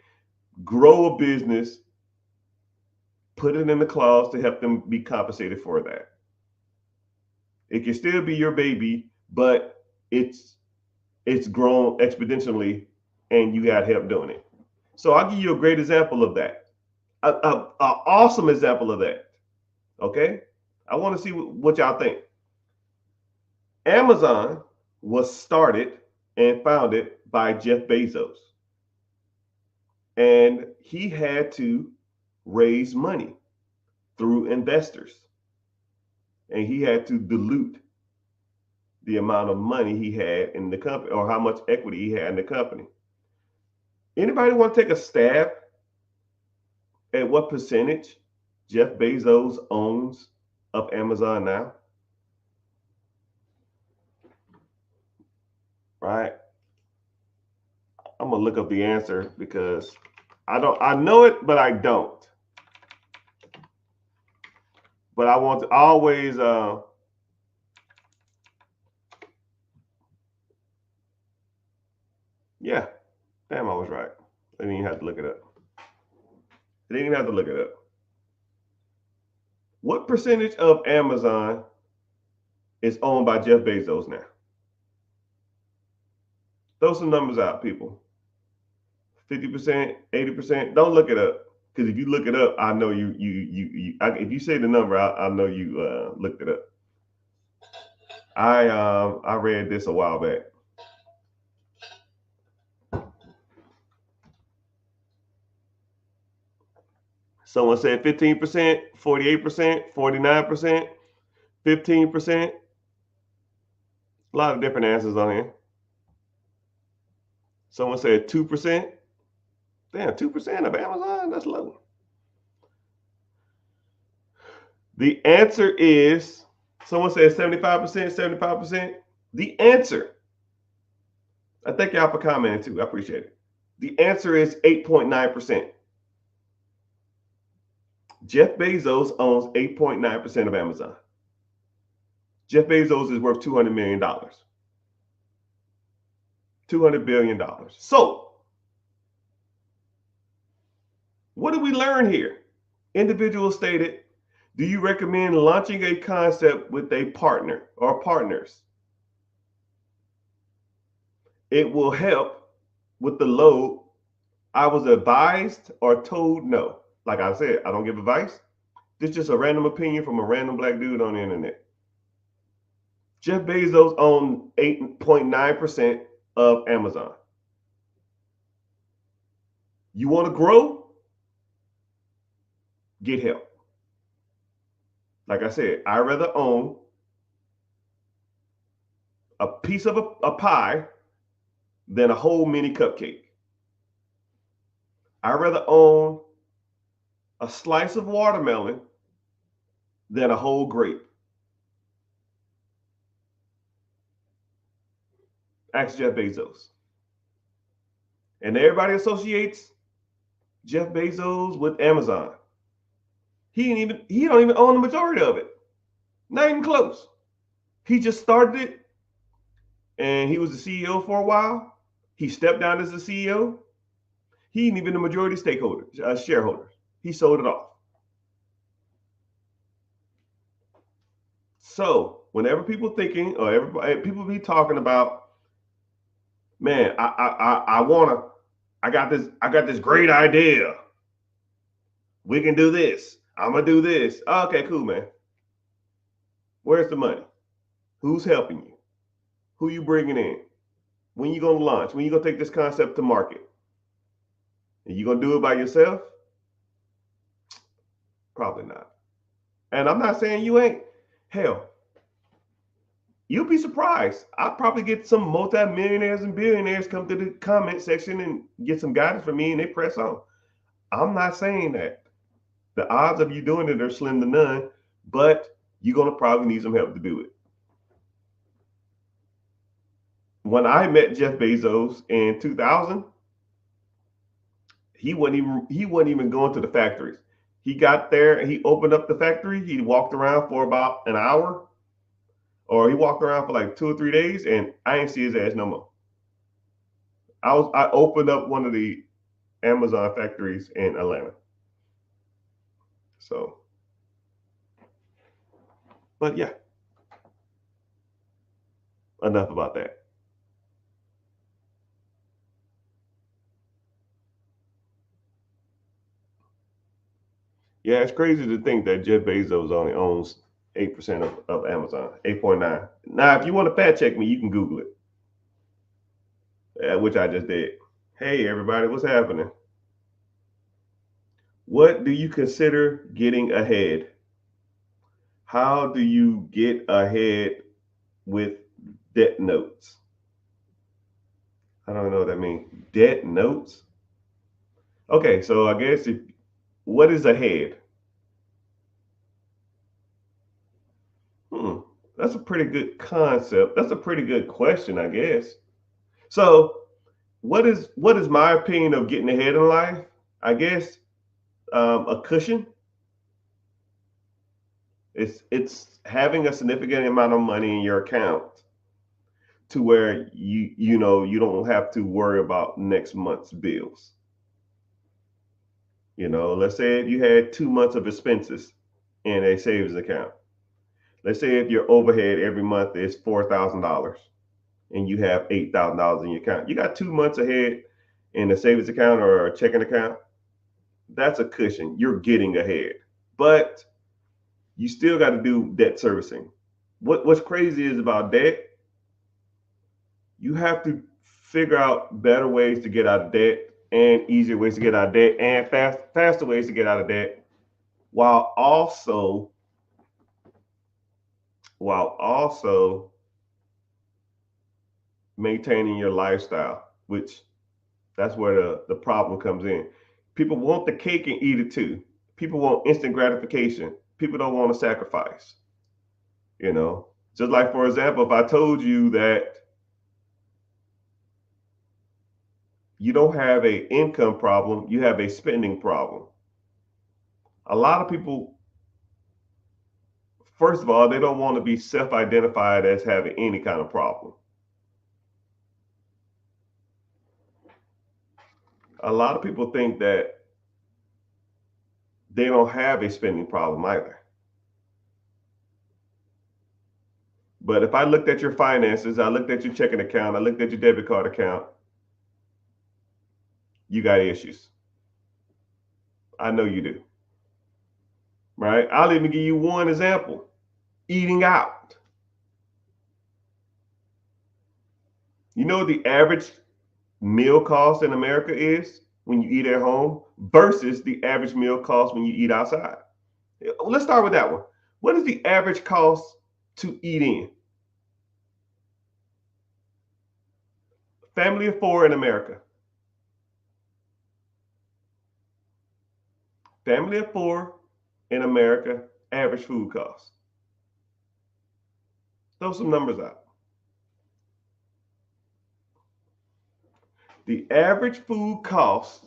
grow a business, put it in the clause to help them be compensated for that. It can still be your baby, but it's grown exponentially and you got help doing it. So I'll give you a great example of that. A awesome example of that. Okay? I want to see what y'all think. Amazon was started and founded by Jeff Bezos. And he had to raise money through investors. And he had to dilute the amount of money he had in the company or how much equity he had in the company. Anybody want to take a stab at what percentage Jeff Bezos owns of Amazon now? Right? I'm gonna look up the answer because I know it, but I don't. But I want to always yeah, damn, I was right. I didn't even have to look it up. I didn't even have to look it up. What percentage of Amazon is owned by Jeff Bezos now? Throw some numbers out, people. 50%, 80%. Don't look it up, because if you look it up, I know you. If you say the number, I know you looked it up. I read this a while back. Someone said 15%, 48%, 49%, 15%. A lot of different answers on here. Someone said 2%. Damn, 2% of Amazon? That's low. The answer is, someone said 75%, 75%. The answer, I thank y'all for commenting too. I appreciate it. The answer is 8.9%. Jeff Bezos owns 8.9% of Amazon. Jeff Bezos is worth $200 million. $200 billion. So, what do we learn here? Individual stated, do you recommend launching a concept with a partner or partners? It will help with the load. I was advised or told no. Like I said, I don't give advice. This is just a random opinion from a random black dude on the internet. Jeff Bezos owns 8.9% of Amazon. You want to grow? Get help. Like I said, I'd rather own a piece of a pie than a whole mini cupcake. I'd rather own a slice of watermelon than a whole grape. Ask Jeff Bezos. And everybody associates Jeff Bezos with Amazon. He don't even own the majority of it. Not even close. He just started it and he was the CEO for a while. He stepped down as the CEO. He ain't even the majority shareholders. He sold it off. So whenever people thinking or everybody people be talking about, man, I got this great idea. We can do this. I'm gonna do this. Okay, cool, man. Where's the money? Who's helping you? Who you bringing in? When you gonna launch? When you gonna take this concept to market? And you gonna do it by yourself? Probably not. And I'm not saying you ain't. Hell, you'll be surprised. I'll probably get some multi-millionaires and billionaires come to the comment section and get some guidance from me and they press on. I'm not saying that. The odds of you doing it are slim to none, but you're going to probably need some help to do it. When I met Jeff Bezos in 2000, he wasn't even going to the factories. He got there and he opened up the factory. He walked around for about an hour, or he walked around for like 2 or 3 days, and I ain't see his ass no more. I opened up one of the Amazon factories in Atlanta. So, but yeah, enough about that. Yeah, it's crazy to think that Jeff Bezos only owns 8% of Amazon, 8.9. Now, if you want to fact check me, you can Google it, which I just did. Hey, everybody, what's happening? What do you consider getting ahead? How do you get ahead with debt notes? I don't know what that means. Debt notes? Okay, so I guess what is ahead? Hmm, that's a pretty good concept. That's a pretty good question, I guess. So, what is my opinion of getting ahead in life? I guess a cushion. It's having a significant amount of money in your account to where you don't have to worry about next month's bills. Let's say if you had 2 months of expenses in a savings account. Let's say if your overhead every month is $4,000 and you have $8,000 in your account, you got 2 months ahead in a savings account or a checking account. That's a cushion. You're getting ahead, but you still got to do debt servicing. What's crazy is about debt, you have to figure out better ways to get out of debt and easier ways to get out of debt and faster ways to get out of debt while also while also maintaining your lifestyle, which that's where the problem comes in. People want the cake and eat it too. People want instant gratification. People don't want to sacrifice, you know. Just like, for example, if I told you that you don't have a income problem, you have a spending problem. A lot of people, first of all, they don't want to be self-identified as having any kind of problem. A lot of people think that they don't have a spending problem either. But if I looked at your finances, I looked at your checking account, I looked at your debit card account, you got issues. I know you do. Right? I'll even give you one example. Eating out. You know what the average meal cost in America is when you eat at home versus the average meal cost when you eat outside? Let's start with that one. What is the average cost to eat in? Family of four in America. Family of four in America, average food cost. Throw some numbers out. The average food cost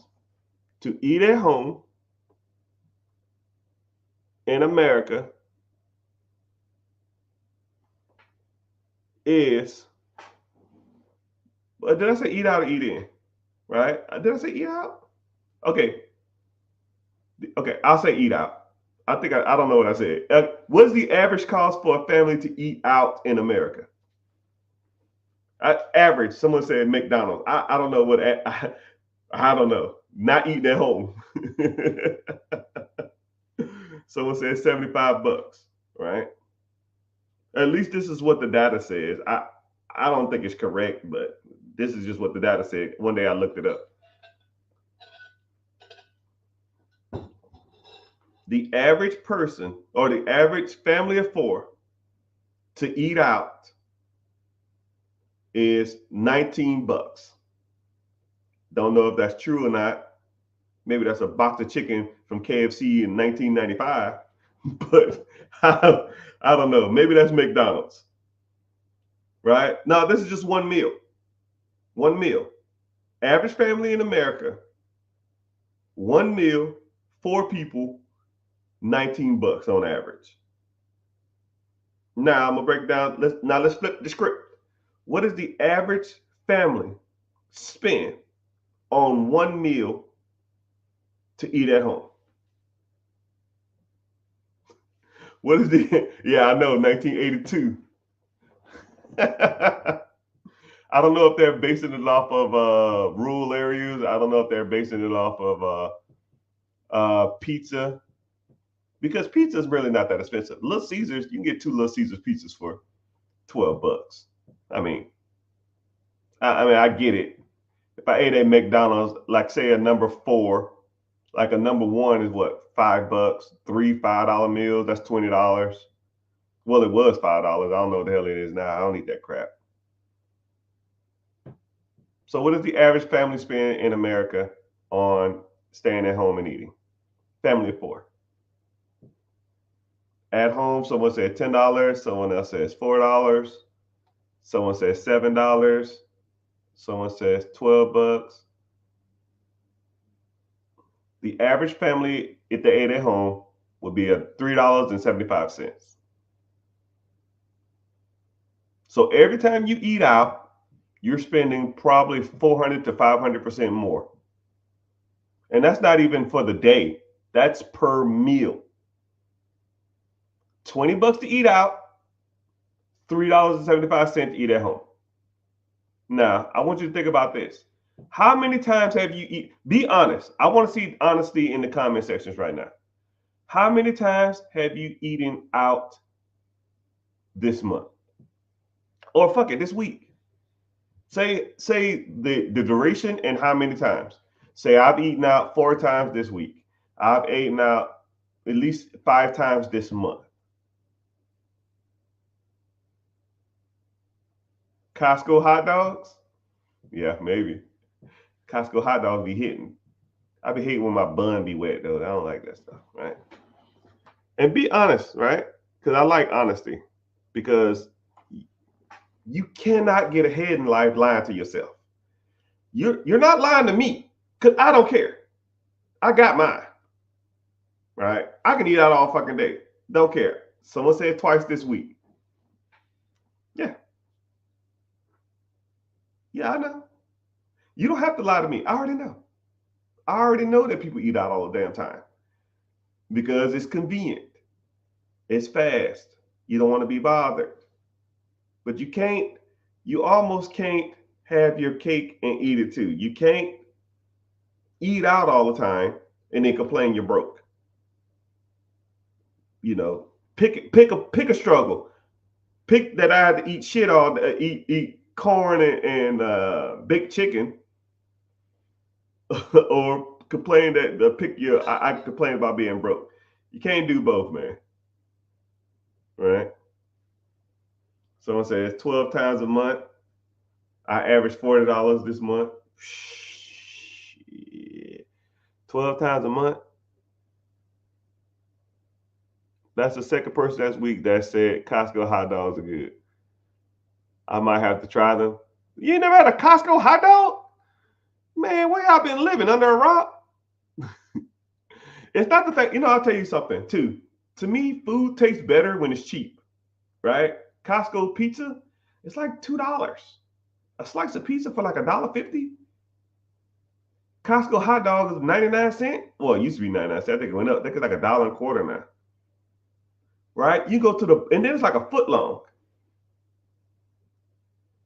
to eat at home in America is, did I say eat out or eat in? Right? Did I say eat out? Okay. Okay. I'll say eat out. I don't know what I said. What is the average cost for a family to eat out in America? Average. Someone said McDonald's. I don't know what. I don't know. Not eating at home. Someone said $75. Right. At least this is what the data says. I don't think it's correct, but this is just what the data said. One day I looked it up. The average person or the average family of four to eat out is $19. Don't know if that's true or not. Maybe that's a box of chicken from KFC in 1995, but I don't know. Maybe that's McDonald's, right? Now, this is just one meal. One meal. Average family in America, one meal, four people, $19 on average. Now I'm gonna break down. Let's flip the script. What does the average family spend on one meal to eat at home? What is the? Yeah, I know, 1982. I don't know if they're basing it off of rural areas. I don't know if they're basing it off of pizza, because pizza is really not that expensive. Little Caesars, you can get two Little Caesars pizzas for $12. I mean, I get it. If I ate at McDonald's, like say a number four, like a number one is what, $5, three $5 meals. That's $20. Well, it was $5. I don't know what the hell it is now. I don't eat that crap. So, what does the average family spend in America on staying at home and eating? Family of four. At home, someone said $10. Someone else says $4. Someone says $7. Someone says $12. The average family, if they ate at home, would be at $3.75. So every time you eat out, you're spending probably 400 to 500% more. And that's not even for the day. That's per meal. $20 to eat out, $3.75 to eat at home. Now, I want you to think about this. How many times have you eat? Be honest. I want to see honesty in the comment sections right now. How many times have you eaten out this month? Or fuck it, this week? Say the duration and how many times. Say I've eaten out 4 times this week. I've eaten out at least 5 times this month. Costco hot dogs? Yeah, maybe. Costco hot dogs be hitting. I be hating when my bun be wet though. I don't like that stuff, right? And be honest, right? Because I like honesty. Because you cannot get ahead in life lying to yourself. You're not lying to me, because I don't care. I got mine, right? I can eat out all fucking day. Don't care. Someone said twice this week. Yeah, yeah, I know. You don't have to lie to me. I already know. I already know that people eat out all the damn time because it's convenient. It's fast. You don't want to be bothered. But you almost can't have your cake and eat it too. You can't eat out all the time and then complain you're broke. You know, pick a struggle. Pick that I had to eat shit all day, eat corn and baked chicken, or complain that pick your. I complain about being broke. You can't do both, man. Right? Someone says 12 times a month. I average $40 this month. Shit. 12 times a month. That's the second person this week that said Costco hot dogs are good. I might have to try them. You ain't never had a Costco hot dog? Man, where y'all been living? Under a rock? It's not the fact, I'll tell you something too. To me, food tastes better when it's cheap, right? Costco pizza, it's like $2. A slice of pizza for like $1.50. Costco hot dog is 99 cents. Well, it used to be 99 cents. I think it went up. I think it's like $1.25 now. Right? You go to and then it's like a foot long.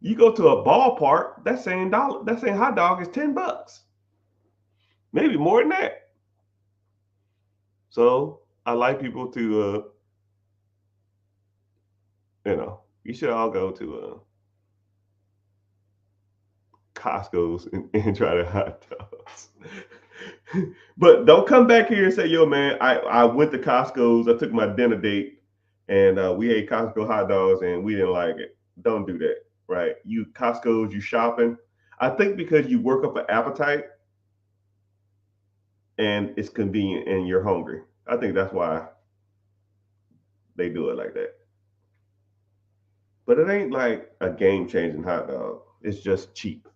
You go to a ballpark, that same hot dog is $10. Maybe more than that. So I like people to you should all go to Costco's and try the hot dogs. But don't come back here and say, yo, man, I went to Costco's, I took my dinner date, and we ate Costco hot dogs and we didn't like it. Don't do that, right? You Costco's, you shopping. I think because you work up an appetite and it's convenient and you're hungry. I think that's why they do it like that. But it ain't like a game changing hot dog. It's just cheap.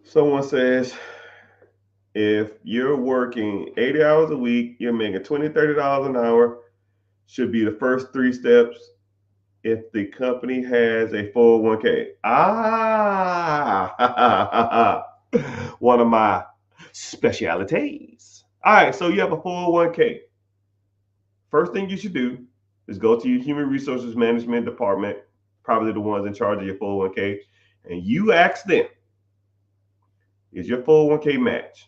Someone says, If you're working 80 hours a week, you're making $20, $30 an hour, should be the first three steps if the company has a 401k. One of my specialities. All right, so you have a 401k. First thing you should do is go to your human resources management department, probably the ones in charge of your 401k, and you ask them, is your 401k match?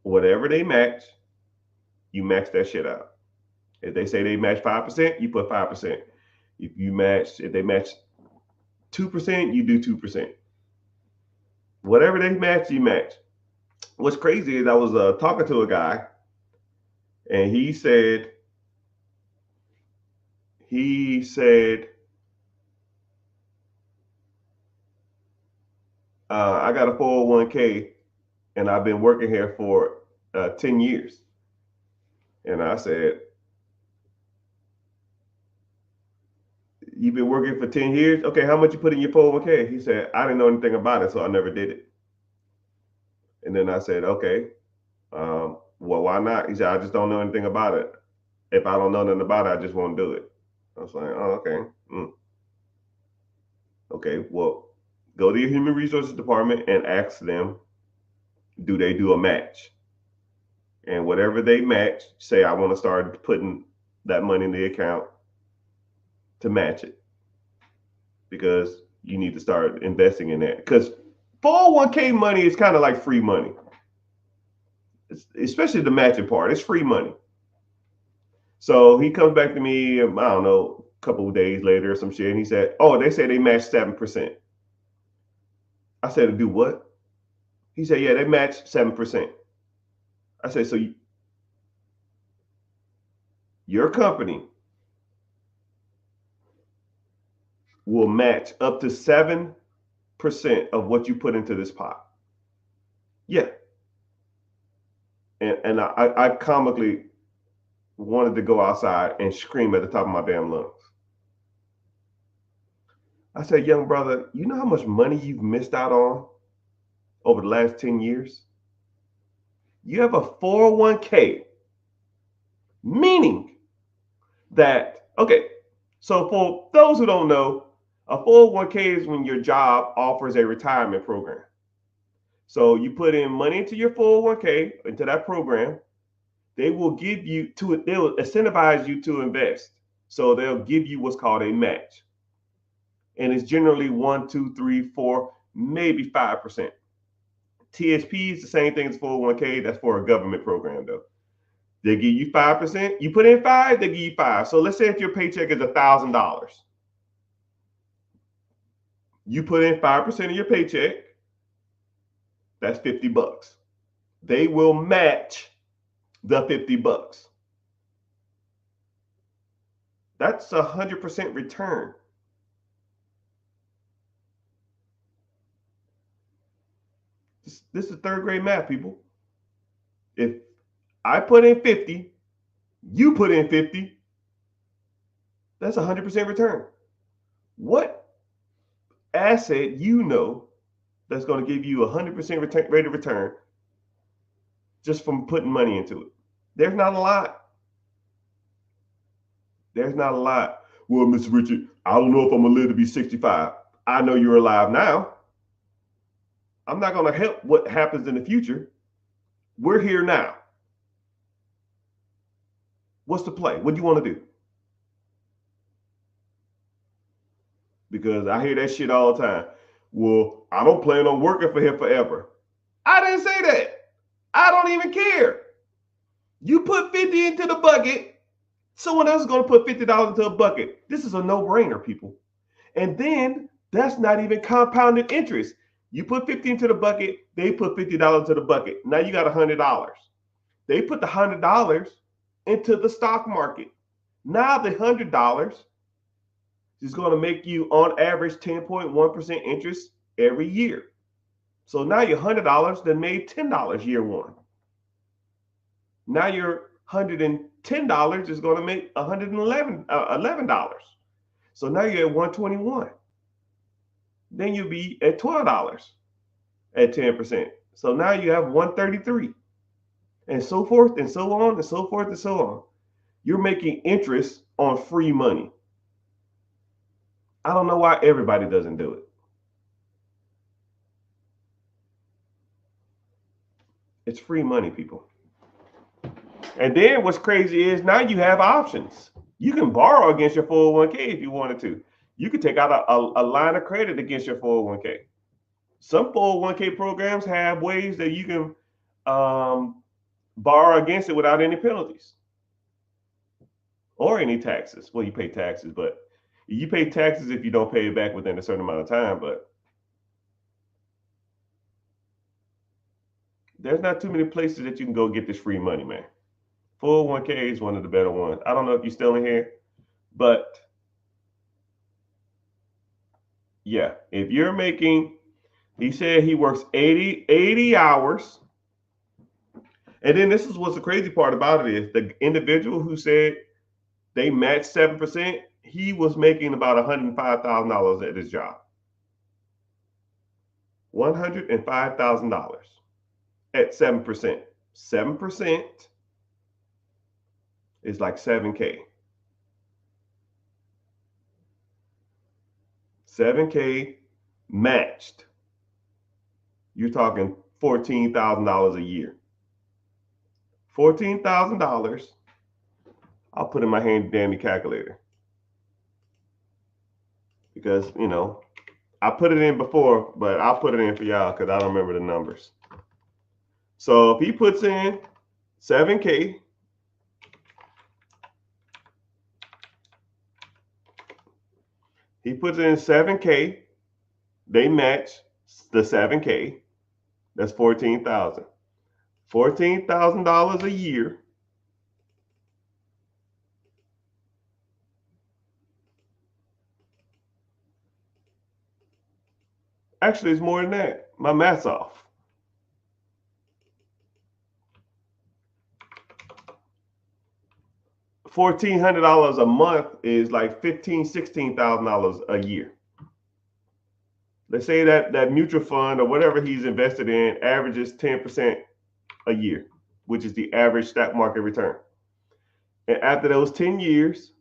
Whatever they match, you max that shit out. If they say they match 5%, you put 5%. If they match 2%, you do 2%. Whatever they match, you match. What's crazy is I was talking to a guy, and he said, I got a 401k, and I've been working here for 10 years. And I said, you've been working for 10 years? Okay, how much you put in your 401k? He said, I didn't know anything about it, so I never did it. And then I said, okay, well, why not? He said, I just don't know anything about it. If I don't know nothing about it, I just won't do it. I was like, oh, okay. Okay, well, go to your human resources department and ask them, do they do a match? And whatever they match, say, I want to start putting that money in the account to match it, because you need to start investing in that. Because 401k money is kind of like free money, especially the matching part. It's free money. So he comes back to me, I don't know, a couple of days later or some shit, and he said, oh, they say they match 7%. I said, to do what? He said, yeah, they match 7%. I said, so your company will match up to 7% of what you put into this pot. Yeah. And I comically wanted to go outside and scream at the top of my damn lungs. I said, young brother, you know how much money you've missed out on over the last 10 years? You have a 401k, meaning that, okay, so for those who don't know, a 401k is when your job offers a retirement program. So you put in money into your 401k, into that program. They will incentivize you to invest. So they'll give you what's called a match. And it's generally 1, 2, 3, 4, maybe 5%. TSP is the same thing as 401k. That's for a government program, though. They give you 5%. You put in 5, they give you 5. So let's say if your paycheck is $1,000, you put in 5% of your paycheck. That's $50. They will match the $50. That's 100% return. This is third grade math, people. If I put in 50, you put in 50, that's 100% return. What asset that's going to give you 100% rate of return just from putting money into it? There's not a lot. There's not a lot. Well, Mr. Richard, I don't know if I'm going to live to be 65. I know you're alive now. I'm not going to help what happens in the future. We're here now. What's the play? What do you want to do? Because I hear that shit all the time. Well, I don't plan on working for him forever. I didn't say that. I don't even care. You put 50 into the bucket, someone else is going to put $50 into a bucket. This is a no-brainer, people. And then that's not even compounded interest. You put 50 into the bucket, they put $50 into the bucket. Now you got $100. They put the $100 into the stock market. Now the $100 is going to make you on average 10.1% interest every year. So now your $100 then made $10 year one. Now your $110 is going to make $11. So now you're at $121. Then you'll be at $12 at 10%. So now you have 133, and so forth and so on and so forth and so on. You're making interest on free money. I don't know why everybody doesn't do it. It's free money, people. And then what's crazy is now you have options. You can borrow against your 401k if you wanted to. You could take out a line of credit against your 401k. Some 401k programs have ways that you can borrow against it without any penalties or any taxes. Well, you pay taxes, but you pay taxes if you don't pay it back within a certain amount of time. But there's not too many places that you can go get this free money, man. 401k is one of the better ones. I don't know if you're still in here, but yeah, if you're making, he said he works 80 hours. And then this is what's the crazy part about it is the individual who said they matched 7%, he was making about $105,000 at his job. $105,000 at 7%. 7% is like 7K. 7K matched. You're talking $14,000 a year. $14,000. I'll put in my handy dandy calculator because I put it in before, but I'll put it in for y'all because I don't remember the numbers. So if he puts in 7K, they match the 7K. That's $14,000. $14,000 a year. Actually, it's more than that. My math's off. $1,400 a month is like $16,000 a year. Let's say that mutual fund or whatever he's invested in averages 10% a year, which is the average stock market return. And after those 10 years,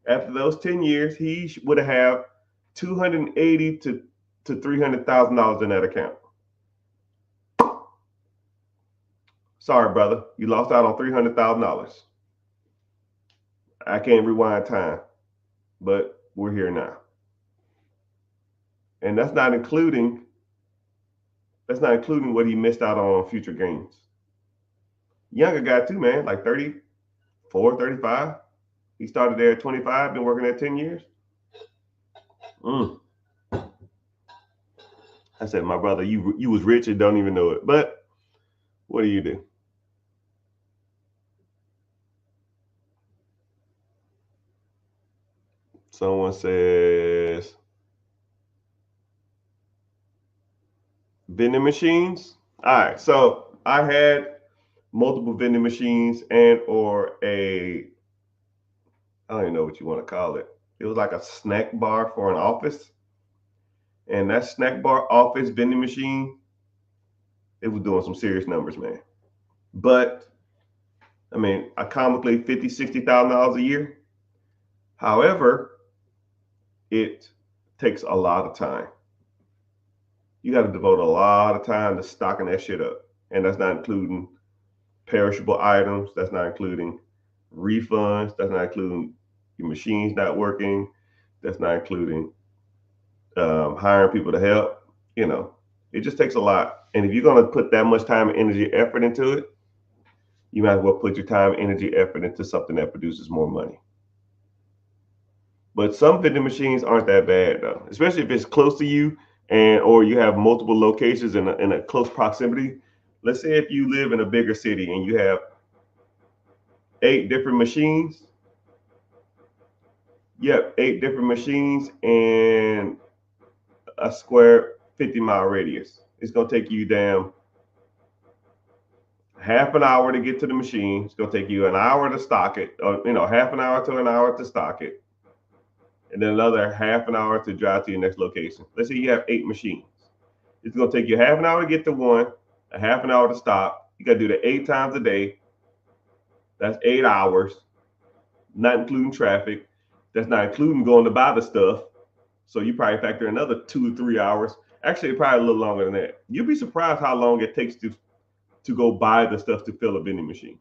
he would have $280,000 to $300,000 in that account. Sorry, brother, you lost out on $300,000. I can't rewind time, but we're here now. And that's not including what he missed out on future gains. Younger guy too, man, like 34, 35. He started there at 25, been working there 10 years. I said, my brother, you was rich and don't even know it. But what do you do? Someone says vending machines. All right, so I had multiple vending machines and or I don't even know what you want to call it. It was like a snack bar for an office. And that snack bar office vending machine, it was doing some serious numbers, man. But I mean, economically $50,000-$60,000 a year. However, it takes a lot of time. You got to devote a lot of time to stocking that shit up. And that's not including perishable items. That's not including refunds. That's not including your machines not working. That's not including hiring people to help. It just takes a lot. And if you're going to put that much time, energy, effort into it, you might as well put your time, energy, effort into something that produces more money. But some vending machines aren't that bad though, especially if it's close to you or you have multiple locations in a close proximity. Let's say if you live in a bigger city and you have 8 different machines. Yep, 8 different machines and a square 50-mile radius. It's gonna take you half an hour to get to the machine. It's gonna take you an hour to stock it, or half an hour to an hour to stock it, and then another half an hour to drive to your next location. Let's say you have 8 machines. It's going to take you half an hour to get to one, a half an hour to stop. You got to do that 8 times a day. That's 8 hours, not including traffic. That's not including going to buy the stuff. So you probably factor another 2 or 3 hours. Actually, probably a little longer than that. You'll be surprised how long it takes to go buy the stuff to fill a vending machine.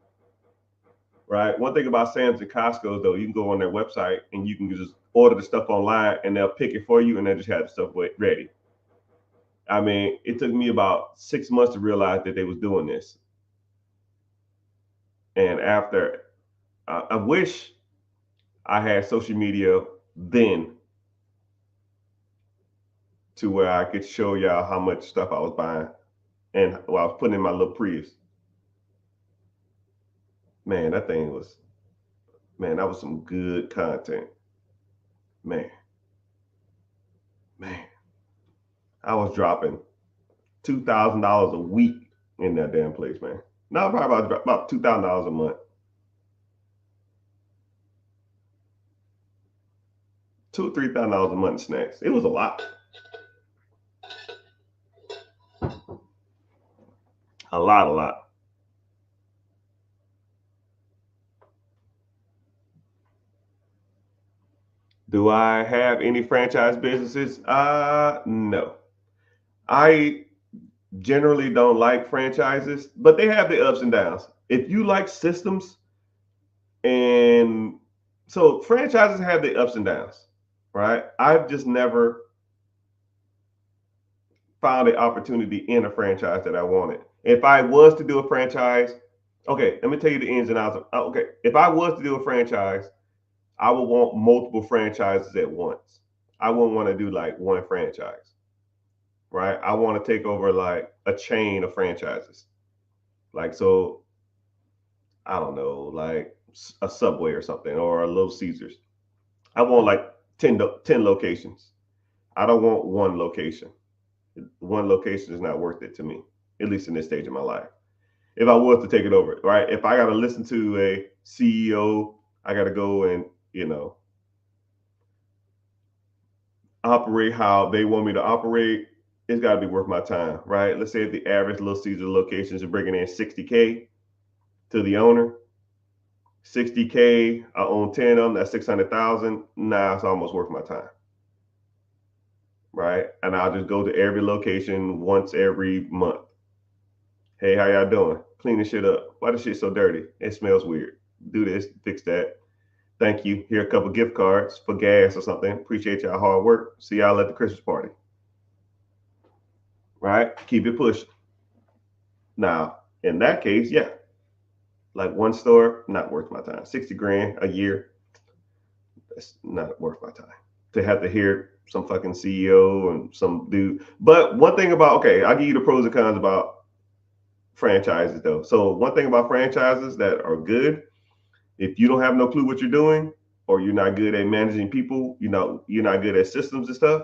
Right. One thing about Sam's and Costco, though, you can go on their website and you can just order the stuff online and they'll pick it for you and they'll just have the stuff ready. I mean, it took me about 6 months to realize that they was doing this. And after, I wish I had social media then to where I could show y'all how much stuff I was buying and while I was putting in my little Prius. Man, that was some good content. Man, I was dropping $2,000 a week in that damn place, man. Now probably about $2,000 a month. $2,000 or $3,000 a month in snacks. It was a lot. A lot. Do I have any franchise businesses? No. I generally don't like franchises, but they have the ups and downs. If you like systems, and so franchises have the ups and downs, right? I've just never found an opportunity in a franchise that I wanted. If I was to do a franchise, okay, let me tell you the ins and outs. Okay, if I was to do a franchise, I would want multiple franchises at once. I wouldn't want to do like one franchise, right? I want to take over like a chain of franchises. Like, so, I don't know, like a Subway or something or a Little Caesars. I want like 10 locations. I don't want one location. One location is not worth it to me, at least in this stage of my life. If I was to take it over, right? If I got to listen to a CEO, I got to go and, operate how they want me to operate. It's got to be worth my time, right? Let's say if the average Little Caesar locations are bringing in 60K to the owner, 60K, I own 10 of them, that's 600,000. Nah, it's almost worth my time, right? And I'll just go to every location once every month. Hey, how y'all doing? Clean this shit up. Why this shit so dirty? It smells weird. Do this, fix that. Thank you. Here are a couple gift cards for gas or something. Appreciate y'all hard work. See y'all at the Christmas party. Right? Keep it pushing. Now, in that case, yeah. Like one store, not worth my time. 60 grand a year, that's not worth my time. To have to hear some fucking CEO and some dude. But one thing about, okay, I'll give you the pros and cons about franchises though. So one thing about franchises that are good, if you don't have no clue what you're doing, or you're not good at managing people, you're not good at systems and stuff,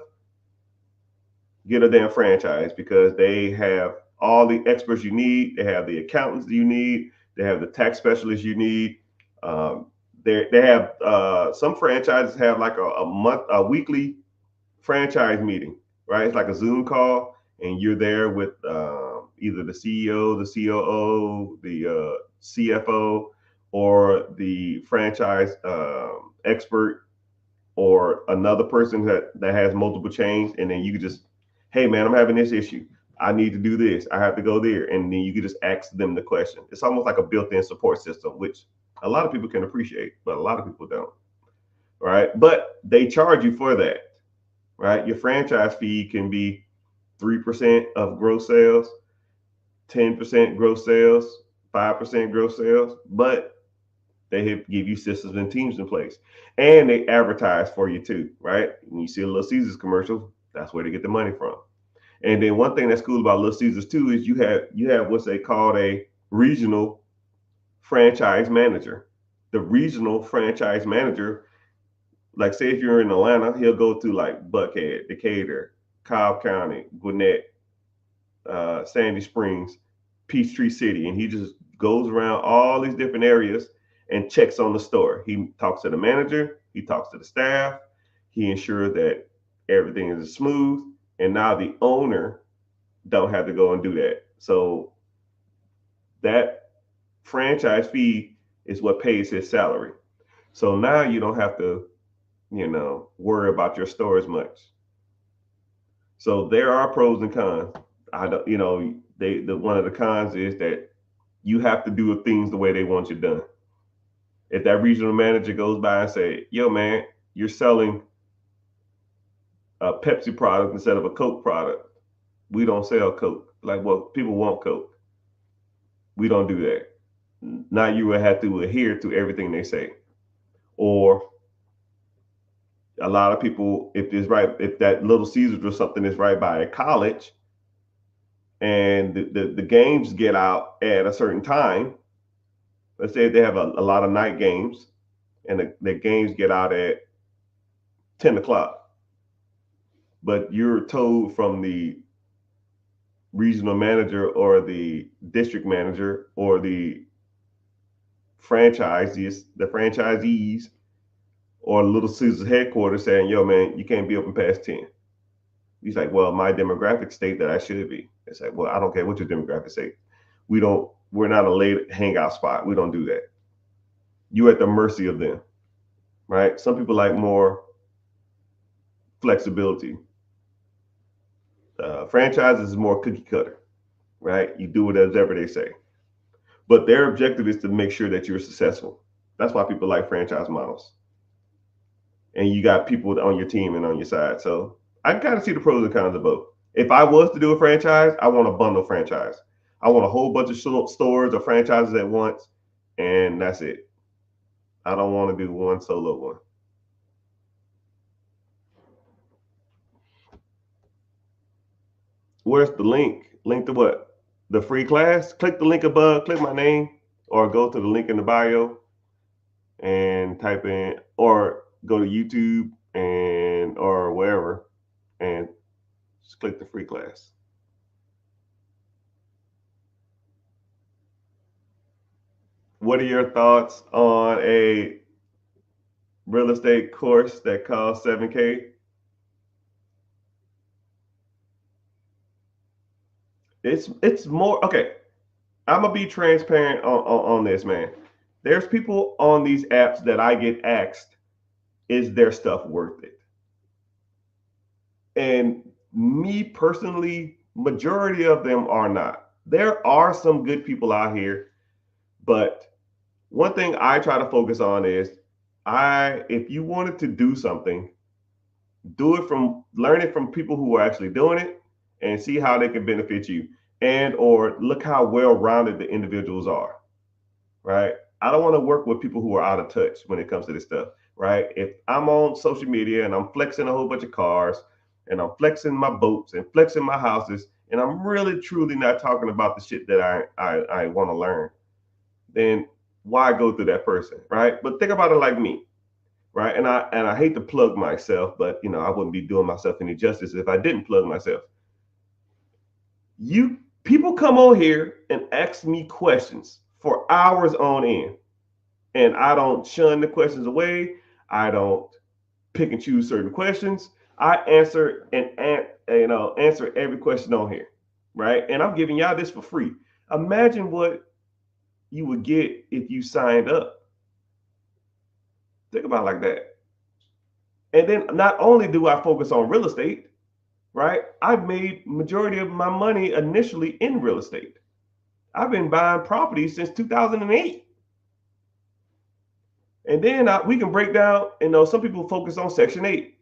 get a damn franchise because they have all the experts you need. They have the accountants you need. They have the tax specialists you need. They have some franchises have like a weekly franchise meeting, right? It's like a Zoom call, and you're there with either the CEO, the COO, the CFO, or the franchise expert, or another person that has multiple chains, and then you can just, hey man, I'm having this issue. I need to do this. I have to go there, and then you can just ask them the question. It's almost like a built-in support system, which a lot of people can appreciate, but a lot of people don't. Right? But they charge you for that. Right? Your franchise fee can be 3% of gross sales, 10% gross sales, 5% gross sales, but they give you systems and teams in place, and they advertise for you too, right? When you see a Little Caesars commercial, that's where they get the money from. And then one thing that's cool about Little Caesars too is you have what's they call a regional franchise manager. The regional franchise manager, like say if you're in Atlanta, he'll go to like Buckhead, Decatur, Cobb County, Gwinnett, Sandy Springs, Peachtree City, and he just goes around all these different areas and checks on the store. He talks to the manager, he talks to the staff, he ensures that everything is smooth. And now the owner don't have to go and do that. So that franchise fee is what pays his salary. So now you don't have to, worry about your store as much. So there are pros and cons. I don't, the one of the cons is that you have to do things the way they want you done. If that regional manager goes by and say, "Yo, man, you're selling a Pepsi product instead of a Coke product. We don't sell Coke." Like, well, people want Coke. We don't do that. Now you will have to adhere to everything they say. Or a lot of people, if that Little Caesars or something is right by a college, and the games get out at a certain time. Let's say they have a lot of night games, and the games get out at 10 o'clock. But you're told from the regional manager or the district manager or the franchisees or Little Caesars headquarters saying, "Yo, man, you can't be open past 10." He's like, "Well, my demographic state that I should be." It's like, "Well, I don't care what your demographic state. We're not a late hangout spot. We don't do that." You're at the mercy of them, right? Some people like more flexibility. Franchises is more cookie cutter, right? You do whatever they say. But their objective is to make sure that you're successful. That's why people like franchise models. And you got people on your team and on your side. So I can kind of see the pros and cons of both. If I was to do a franchise, I want a bundle franchise. I want a whole bunch of stores or franchises at once, and that's it. I don't want to do one solo one. Where's the link? Link to what? The free class? Click the link above, click my name, or go to the link in the bio and type in, or go to YouTube and or wherever and just click the free class. What are your thoughts on a real estate course that costs 7K? It's more okay. I'm gonna be transparent on this, man. There's people on these apps that I get asked, is their stuff worth it? And me personally, majority of them are not. There are some good people out here, but one thing I try to focus on is if you wanted to do something, do it from learn it from people who are actually doing it and see how they can benefit you, and or look how well rounded the individuals are, right? I don't want to work with people who are out of touch when it comes to this stuff, right? If I'm on social media and I'm flexing a whole bunch of cars and I'm flexing my boats and flexing my houses and I'm really truly not talking about the shit that I want to learn, then why go through that person, right? But think about it like me, right? And I hate to plug myself, but I wouldn't be doing myself any justice if I didn't plug myself. You people come on here and ask me questions for hours on end, and I don't shun the questions away. I don't pick and choose certain questions. I answer answer every question on here, right? And I'm giving y'all this for free. Imagine what you would get if you signed up. Think about it like that. And then not only do I focus on real estate, right? I've made majority of my money initially in real estate. I've been buying properties since 2008. And then we can break down, some people focus on Section 8.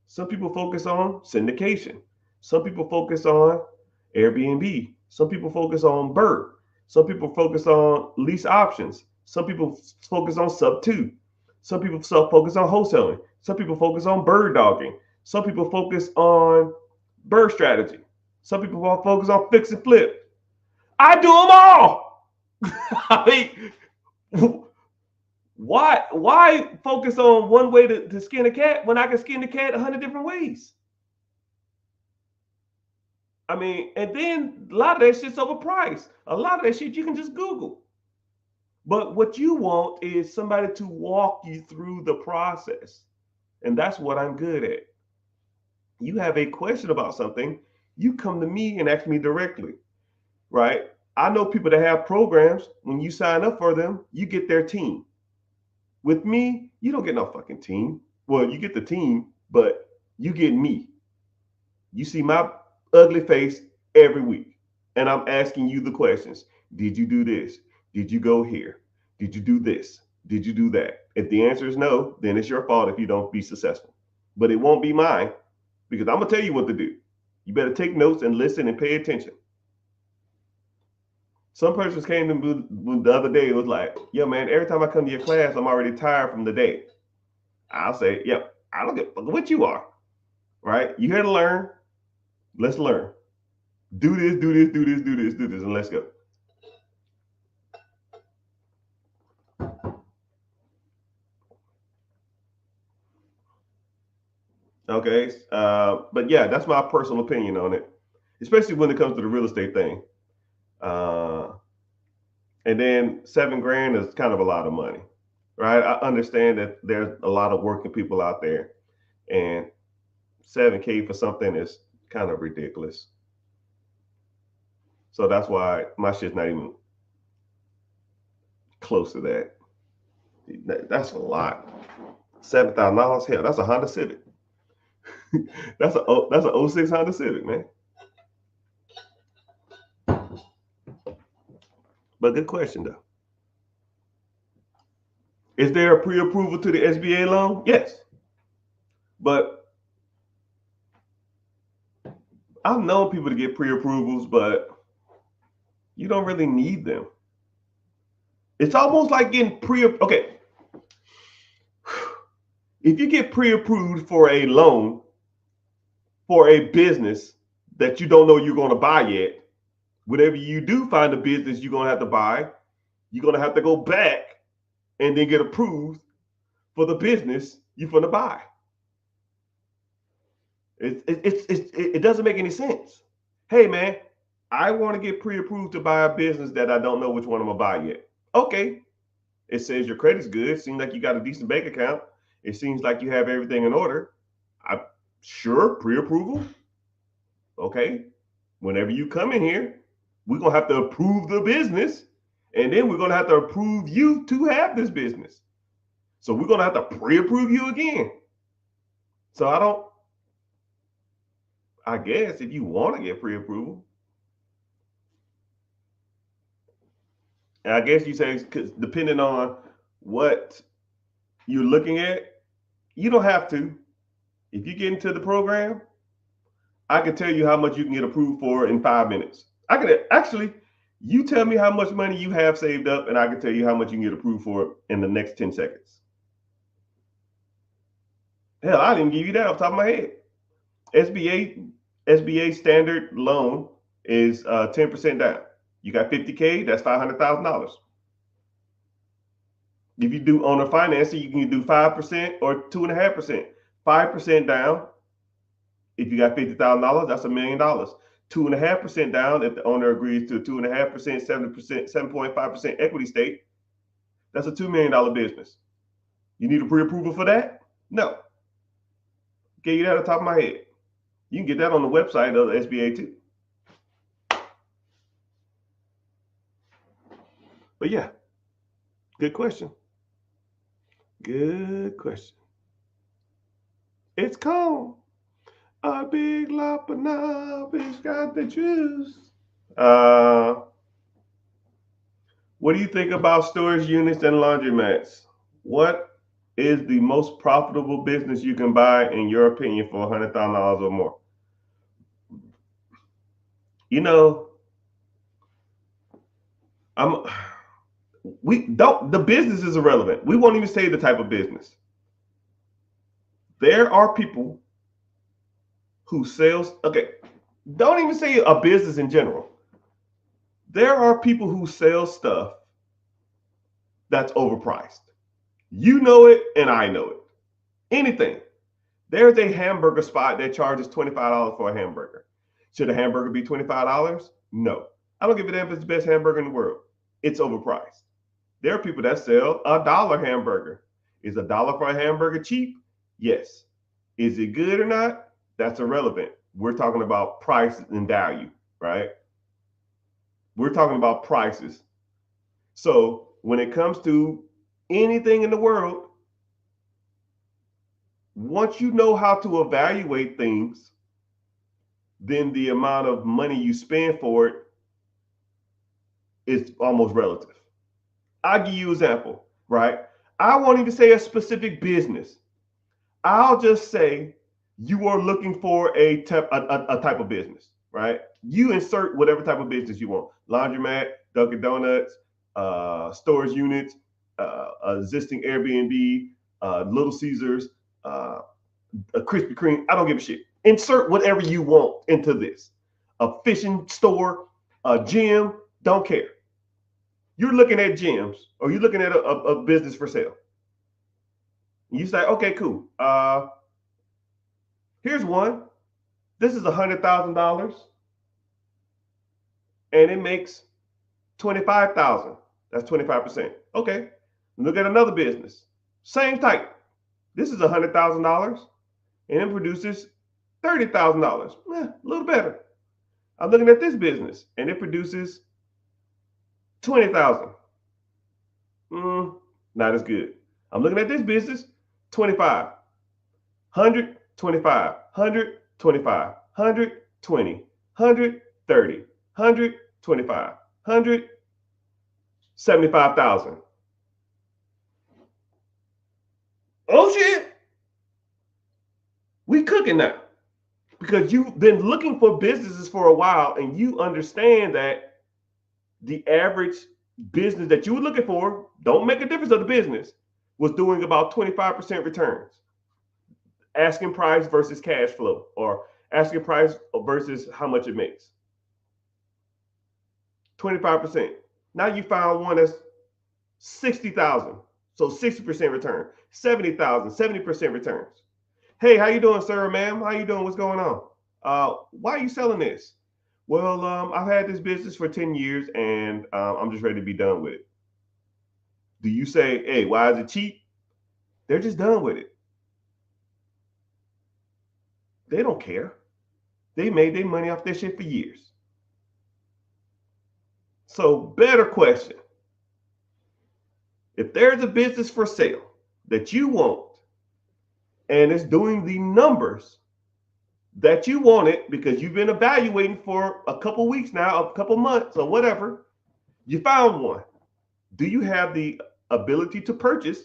Some people focus on syndication. Some people focus on Airbnb. Some people focus on BRRRR. Some people focus on lease options. Some people focus on sub 2. Some people focus on wholesaling. Some people focus on bird dogging. Some people focus on bird strategy. Some people focus on fix and flip. I do them all. I mean, why focus on one way to skin a cat when I can skin the cat 100 different ways? I mean, and then a lot of that shit's overpriced. A lot of that shit you can just Google. But what you want is somebody to walk you through the process. And that's what I'm good at. You have a question about something, You come to me and ask me directly, right? I know people that have programs. When you sign up for them, you get their team. With me, you don't get no fucking team. Well, you get the team, but you get me. You see my ugly face every week. And I'm asking you the questions. Did you do this? Did you go here? Did you do this? Did you do that? If the answer is no, then it's your fault if you don't be successful. But it won't be mine because I'm going to tell you what to do. You better take notes and listen and pay attention. Some persons came to me the other day. It was like, yo, man, every time I come to your class, I'm already tired from the day. I'll say, yep, I don't give a fuck what you are, right? You here to learn. Let's learn. Do this, do this, do this, do this, do this, and let's go. Okay. But yeah, that's my personal opinion on it, especially when it comes to the real estate thing. Uh, and then $7,000 is kind of a lot of money, right? I understand that there's a lot of working people out there, and 7K for something is kind of ridiculous. So that's why my shit's not even close to that. That's a lot. $7,000, hell, that's a Honda Civic. that's an '06 Honda Civic, man. But good question though. Is there a pre-approval to the SBA loan? Yes. But I've known people to get pre-approvals, but you don't really need them. It's almost like getting okay. If you get pre-approved for a loan for a business that you don't know you're going to buy yet, whatever you do find a business you're going to have to buy, you're going to have to go back and then get approved for the business you're going to buy. It doesn't make any sense. Hey, man, I want to get pre-approved to buy a business that I don't know which one I'm going to buy yet. Okay. It says your credit's good. It seems like you got a decent bank account. It seems like you have everything in order. I'm sure pre-approval. Okay. Whenever you come in here, we're going to have to approve the business. And then we're going to have to approve you to have this business. So we're going to have to pre-approve you again. So I guess if you want to get pre-approval, I guess you say, because depending on what you're looking at, you don't have to. If you get into the program, I can tell you how much you can get approved for in 5 minutes. I can actually, you tell me how much money you have saved up, and I can tell you how much you can get approved for in the next 10 seconds. Hell, I didn't give you that off the top of my head. SBA standard loan is 10% down. You got 50K, that's $500,000. If you do owner financing, you can do 5% or 2.5%. 5% down. If you got $50,000, that's $1 million. 2.5% down if the owner agrees to 2.5%, 7%, 7.5% equity stake. That's a $2 million business. You need a pre-approval for that? No. Gave you that on top of my head. You can get that on the website of the SBA too. But yeah, good question. Good question. It's called a big lump of bitch got the juice. What do you think about storage units and laundromats? What is the most profitable business you can buy, in your opinion, for $100,000 or more? You know, the business is irrelevant. We won't even say the type of business. There are people who sells, okay, don't even say a business in general. There are people who sell stuff that's overpriced. You know it, and I know it. Anything. There's a hamburger spot that charges $25 for a hamburger. Should a hamburger be $25? No. I don't give a damn if it's the best hamburger in the world. It's overpriced. There are people that sell $1 hamburger. Is $1 for a hamburger cheap? Yes. Is it good or not? That's irrelevant. We're talking about price and value, right? We're talking about prices. So when it comes to anything in the world, once you know how to evaluate things, then the amount of money you spend for it is almost relative. I'll give you an example, right? I won't even say a specific business. I'll just say you are looking for a type of business, right? You insert whatever type of business you want: laundromat, Dunkin' Donuts, storage units, existing Airbnb, Little Caesars, a Krispy Kreme. I don't give a shit. Insert whatever you want into this. A fishing store, a gym, don't care. You're looking at gyms or you're looking at a business for sale. You say, okay, cool. Here's one. This is $100,000 and it makes 25,000. That's 25%. Okay. Look at another business. Same type. This is $100,000 and it produces $30,000. A little better. I'm looking at this business and it produces 20,000. Not as good. I'm looking at this business, 25, 100, 25, 100, 25, 120, 130, 125, 175,000. Oh shit. We cooking now. Because you've been looking for businesses for a while and you understand that the average business that you were looking for, don't make a difference of the business, was doing about 25% returns. Asking price versus cash flow, or asking price versus how much it makes. 25%. Now you found one that's 60,000. So 60% return. 70,000, 70% returns. Hey, how you doing, sir, ma'am? How you doing? What's going on? Why are you selling this? Well, I've had this business for 10 years and I'm just ready to be done with it. Do you say, hey, why is it cheap? They're just done with it. They don't care. They made their money off this shit for years. So, better question. If there's a business for sale that you want and it's doing the numbers that you want it because you've been evaluating for a couple weeks now, a couple months or whatever, you found one. Do you have the ability to purchase?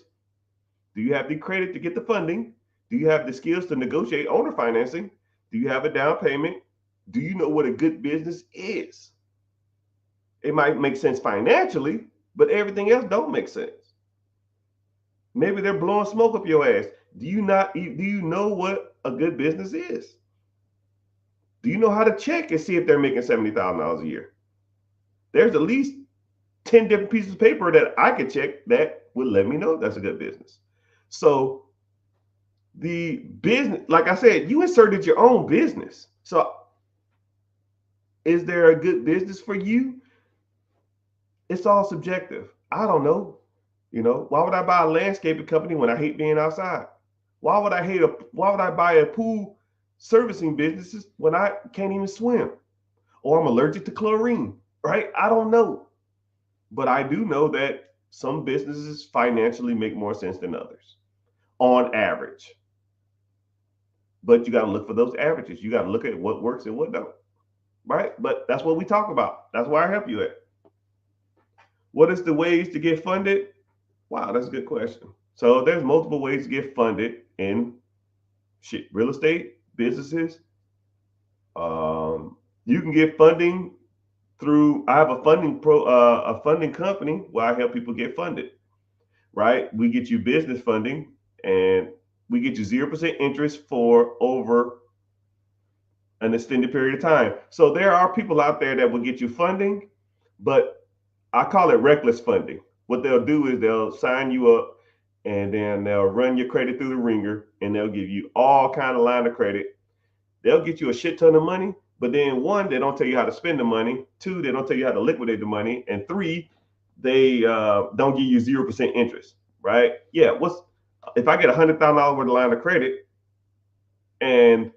Do you have the credit to get the funding? Do you have the skills to negotiate owner financing? Do you have a down payment? Do you know what a good business is? It might make sense financially, but everything else don't make sense. Maybe they're blowing smoke up your ass. Do you know what a good business is? Do you know how to check and see if they're making $70,000 a year? There's at least 10 different pieces of paper that I could check that would let me know that's a good business. So the business, like I said, you inserted your own business. So is there a good business for you? It's all subjective. I don't know. Why would I buy a landscaping company when I hate being outside? Why would I buy a pool servicing businesses when I can't even swim? Or I'm allergic to chlorine, right? I don't know. But I do know that some businesses financially make more sense than others on average. But you got to look for those averages. You got to look at what works and what don't, right? But that's what we talk about. That's where I help you at. What is the ways to get funded? Wow, that's a good question. So there's multiple ways to get funded in real estate, businesses. You can get funding through. I have a funding company where I help people get funded. Right? We get you business funding, and we get you 0% interest for over an extended period of time. So there are people out there that will get you funding, but I call it reckless funding. What they'll do is they'll sign you up and then they'll run your credit through the ringer and they'll give you all kind of line of credit. They'll get you a shit ton of money, but then one, they don't tell you how to spend the money. Two, they don't tell you how to liquidate the money. And three, they don't give you 0% interest, right? Yeah, if I get $100,000 worth of line of credit and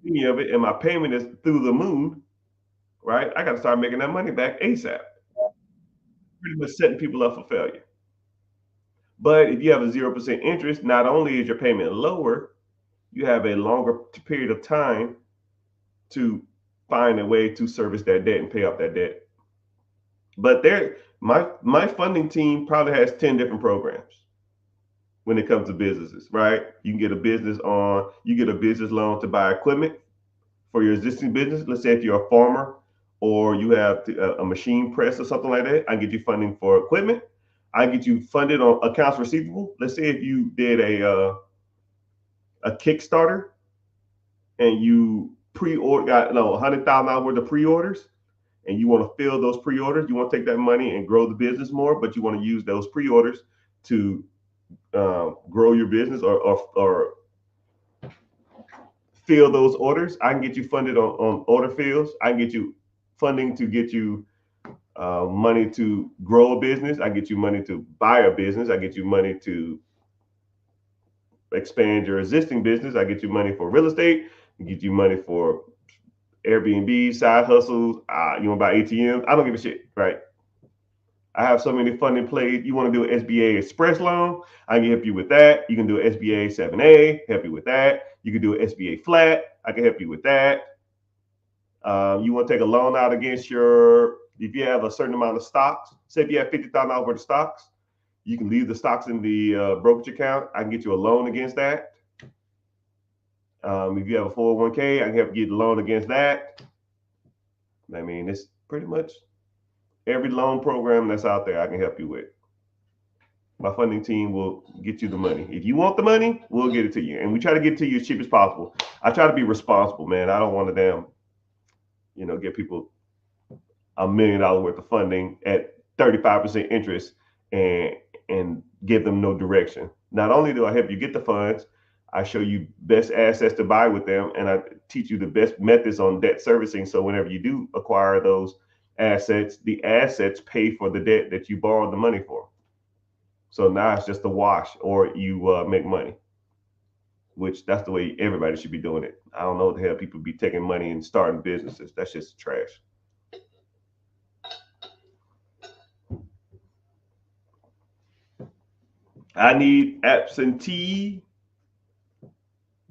any of it, and my payment is through the moon, right? I got to start making that money back ASAP. Pretty much setting people up for failure. But if you have a 0% interest, not only is your payment lower, you have a longer period of time to find a way to service that debt and pay off that debt. But my funding team probably has 10 different programs when it comes to businesses, right? You can get a you get a business loan to buy equipment for your existing business. Let's say if you're a farmer or you have a machine press or something like that, I can get you funding for equipment. I get you funded on accounts receivable. Let's say if you did a Kickstarter and you pre-order got $100,000 worth of pre-orders, and you want to fill those pre-orders. You want to take that money and grow the business more, but you want to use those pre-orders to grow your business or fill those orders. I can get you funded on order fills. I can get you funding to get you money to grow a business. I get you money to buy a business. I get you money to expand your existing business. I get you money for real estate. I get you money for Airbnb, side hustles. You want to buy ATMs? I don't give a shit, right? I have so many funding plays. You want to do an SBA Express loan? I can help you with that. You can do an SBA 7A, help you with that. You can do an SBA flat. I can help you with that. You want to take a loan out against if you have a certain amount of stocks, say if you have $50,000 worth of stocks, you can leave the stocks in the brokerage account. I can get you a loan against that. If you have a 401k, I can help you get a loan against that. I mean, it's pretty much every loan program that's out there I can help you with. My funding team will get you the money. If you want the money, we'll get it to you. And we try to get it to you as cheap as possible. I try to be responsible, man. I don't want to get people $1 million worth of funding at 35% interest and give them no direction. Not only do I help you get the funds, I show you best assets to buy with them, and I teach you the best methods on debt servicing. So whenever you do acquire those assets, the assets pay for the debt that you borrowed the money for. So now it's just a wash, or you make money, which that's the way everybody should be doing it. I don't know what the hell people be taking money and starting businesses. That's just trash. I need absentee.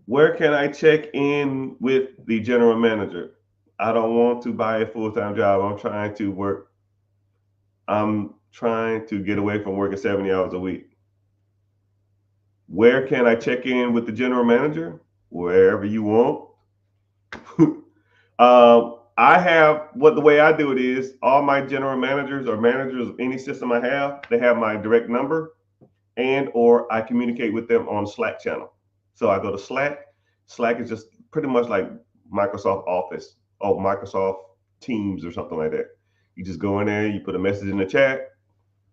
Where can I check in with the general manager? I don't want to buy a full-time job. I'm trying to get away from working 70 hours a week. Where can I check in with the general manager? Wherever you want. I have the way I do it is all my general managers or managers of any system I have, they have my direct number, and or I communicate with them on Slack channel. So I go to Slack. Slack is just pretty much like Microsoft Office or Microsoft Teams or something like that. You just go in there, you put a message in the chat.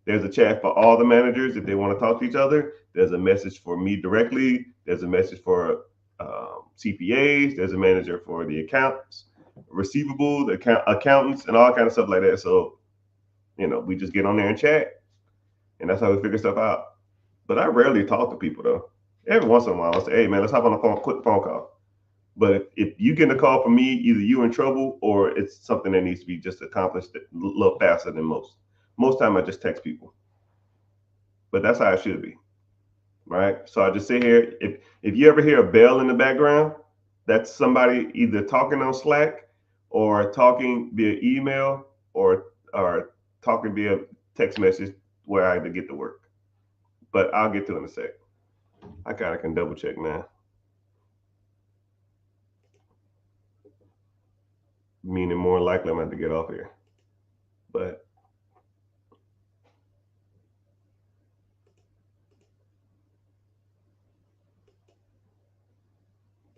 There's a chat for all the managers if they want to talk to each other. There's a message for me directly. There's a message for CPAs. There's a manager for the accounts, receivables, accountants, and all kind of stuff like that. So, we just get on there and chat, and that's how we figure stuff out. But I rarely talk to people though. Every once in a while, I'll say, "Hey man, let's hop on a quick phone call." But if you get a call from me, either you in trouble or it's something that needs to be just accomplished a little faster than most. Most time I just text people, but that's how it should be, right? So I just sit here. If you ever hear a bell in the background, that's somebody either talking on Slack or talking via email or talking via text message where I had to get to work. But I'll get to it in a sec. I kind of can double check now. Meaning more likely I'm going to have to get off here. But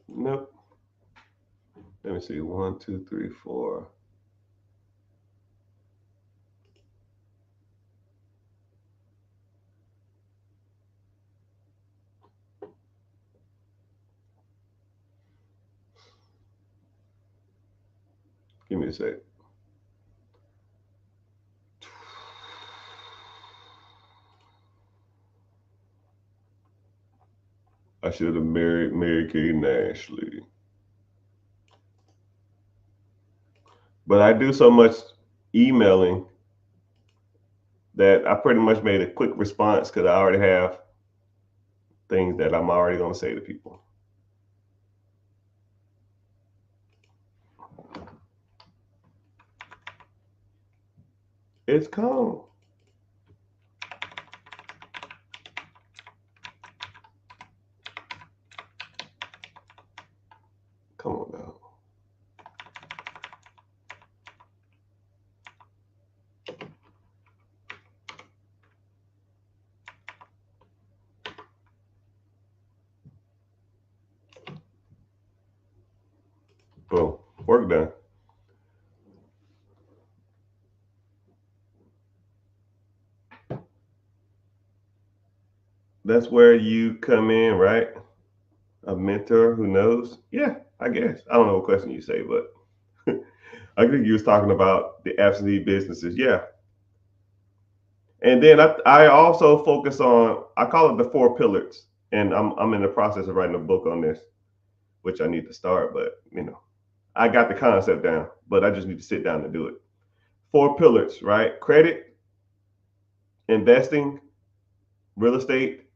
nope. Let me see. 1, 2, 3, 4. Give me a sec. I should have married Mary Kate and Ashley. But I do so much emailing that I pretty much made a quick response because I already have things that I'm already going to say to people. It's calm. Come on now. Boom. Work done. That's where you come in, right? A mentor who knows? Yeah, I guess. I don't know what question you say, but I think you was talking about the absentee businesses. Yeah. And then I also focus on, I call it the four pillars. And I'm in the process of writing a book on this, which I need to start, but I got the concept down, but I just need to sit down and do it. Four pillars, right? Credit, investing, real estate,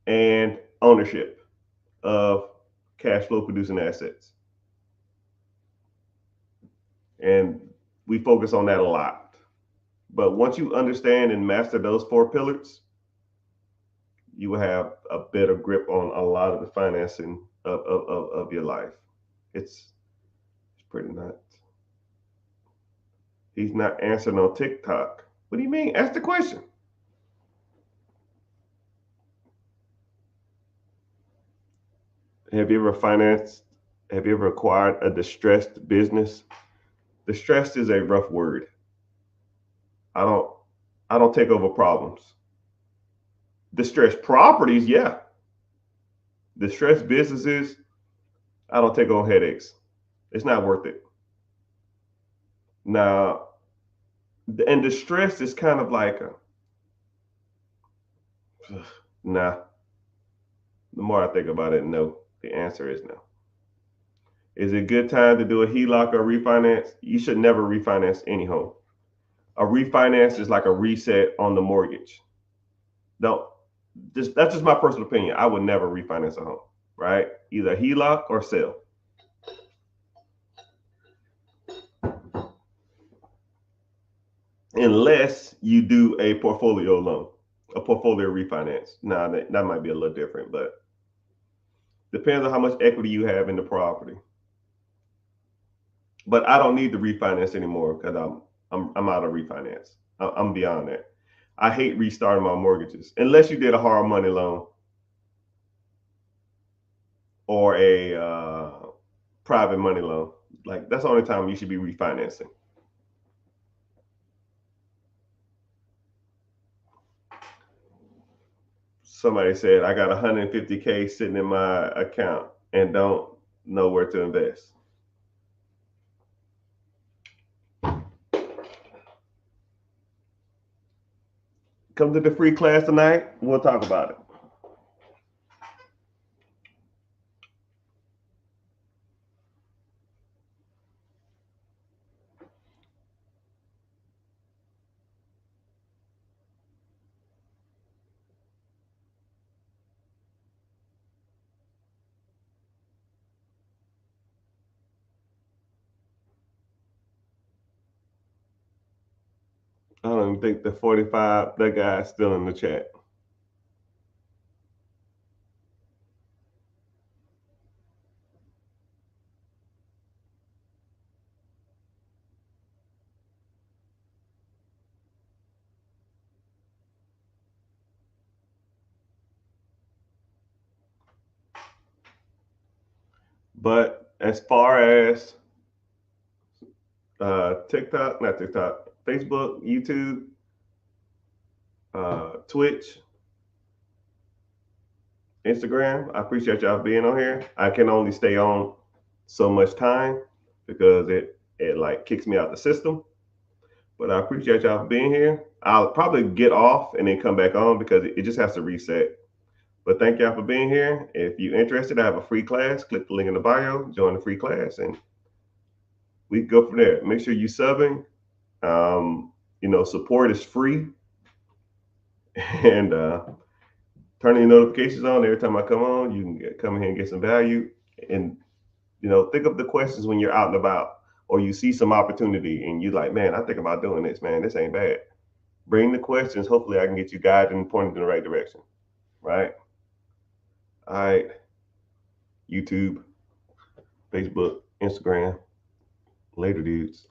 and ownership of cash flow producing assets. And we focus on that a lot. But once you understand and master those four pillars, you will have a better grip on a lot of the financing of your life. It's pretty nuts. He's not answering on TikTok. What do you mean? Ask the question. Have you ever financed? Have you ever acquired a distressed business? Distressed is a rough word. I don't. I don't take over problems. Distressed properties, yeah. Distressed businesses, I don't take on headaches. It's not worth it. Now, and distress is kind of like nah. The more I think about it, no. The answer is no. Is it a good time to do a HELOC or refinance? You should never refinance any home. A refinance is like a reset on the mortgage. Don't just That's just my personal opinion. I would never refinance a home, right? Either HELOC or sell. Unless you do a portfolio loan, a portfolio refinance. Now that might be a little different, but depends on how much equity you have in the property. But I don't need to refinance anymore because I'm out of refinance. I'm beyond that. I hate restarting my mortgages unless you did a hard money loan or a private money loan. Like that's the only time you should be refinancing. Somebody said I got 150K sitting in my account and don't know where to invest. Come to the free class tonight. We'll talk about it. I don't even think the 45, that guy's still in the chat. But as far as TikTok, not TikTok, Facebook, YouTube, Twitch, Instagram, I appreciate y'all being on here. I can only stay on so much time because it like kicks me out the system. But I appreciate y'all being here. I'll probably get off and then come back on because it just has to reset. But thank y'all for being here. If you're interested, I have a free class. Click the link in the bio, join the free class, and We can go from there. Make sure you subbing. Support is free, and turning your notifications on every time I come on. You can come in here and get some value, and think of the questions when you're out and about, or you see some opportunity, and you like, man, I think about doing this, man. This ain't bad. Bring the questions. Hopefully, I can get you guided and pointed in the right direction. Right. All right. YouTube, Facebook, Instagram. Later, dudes.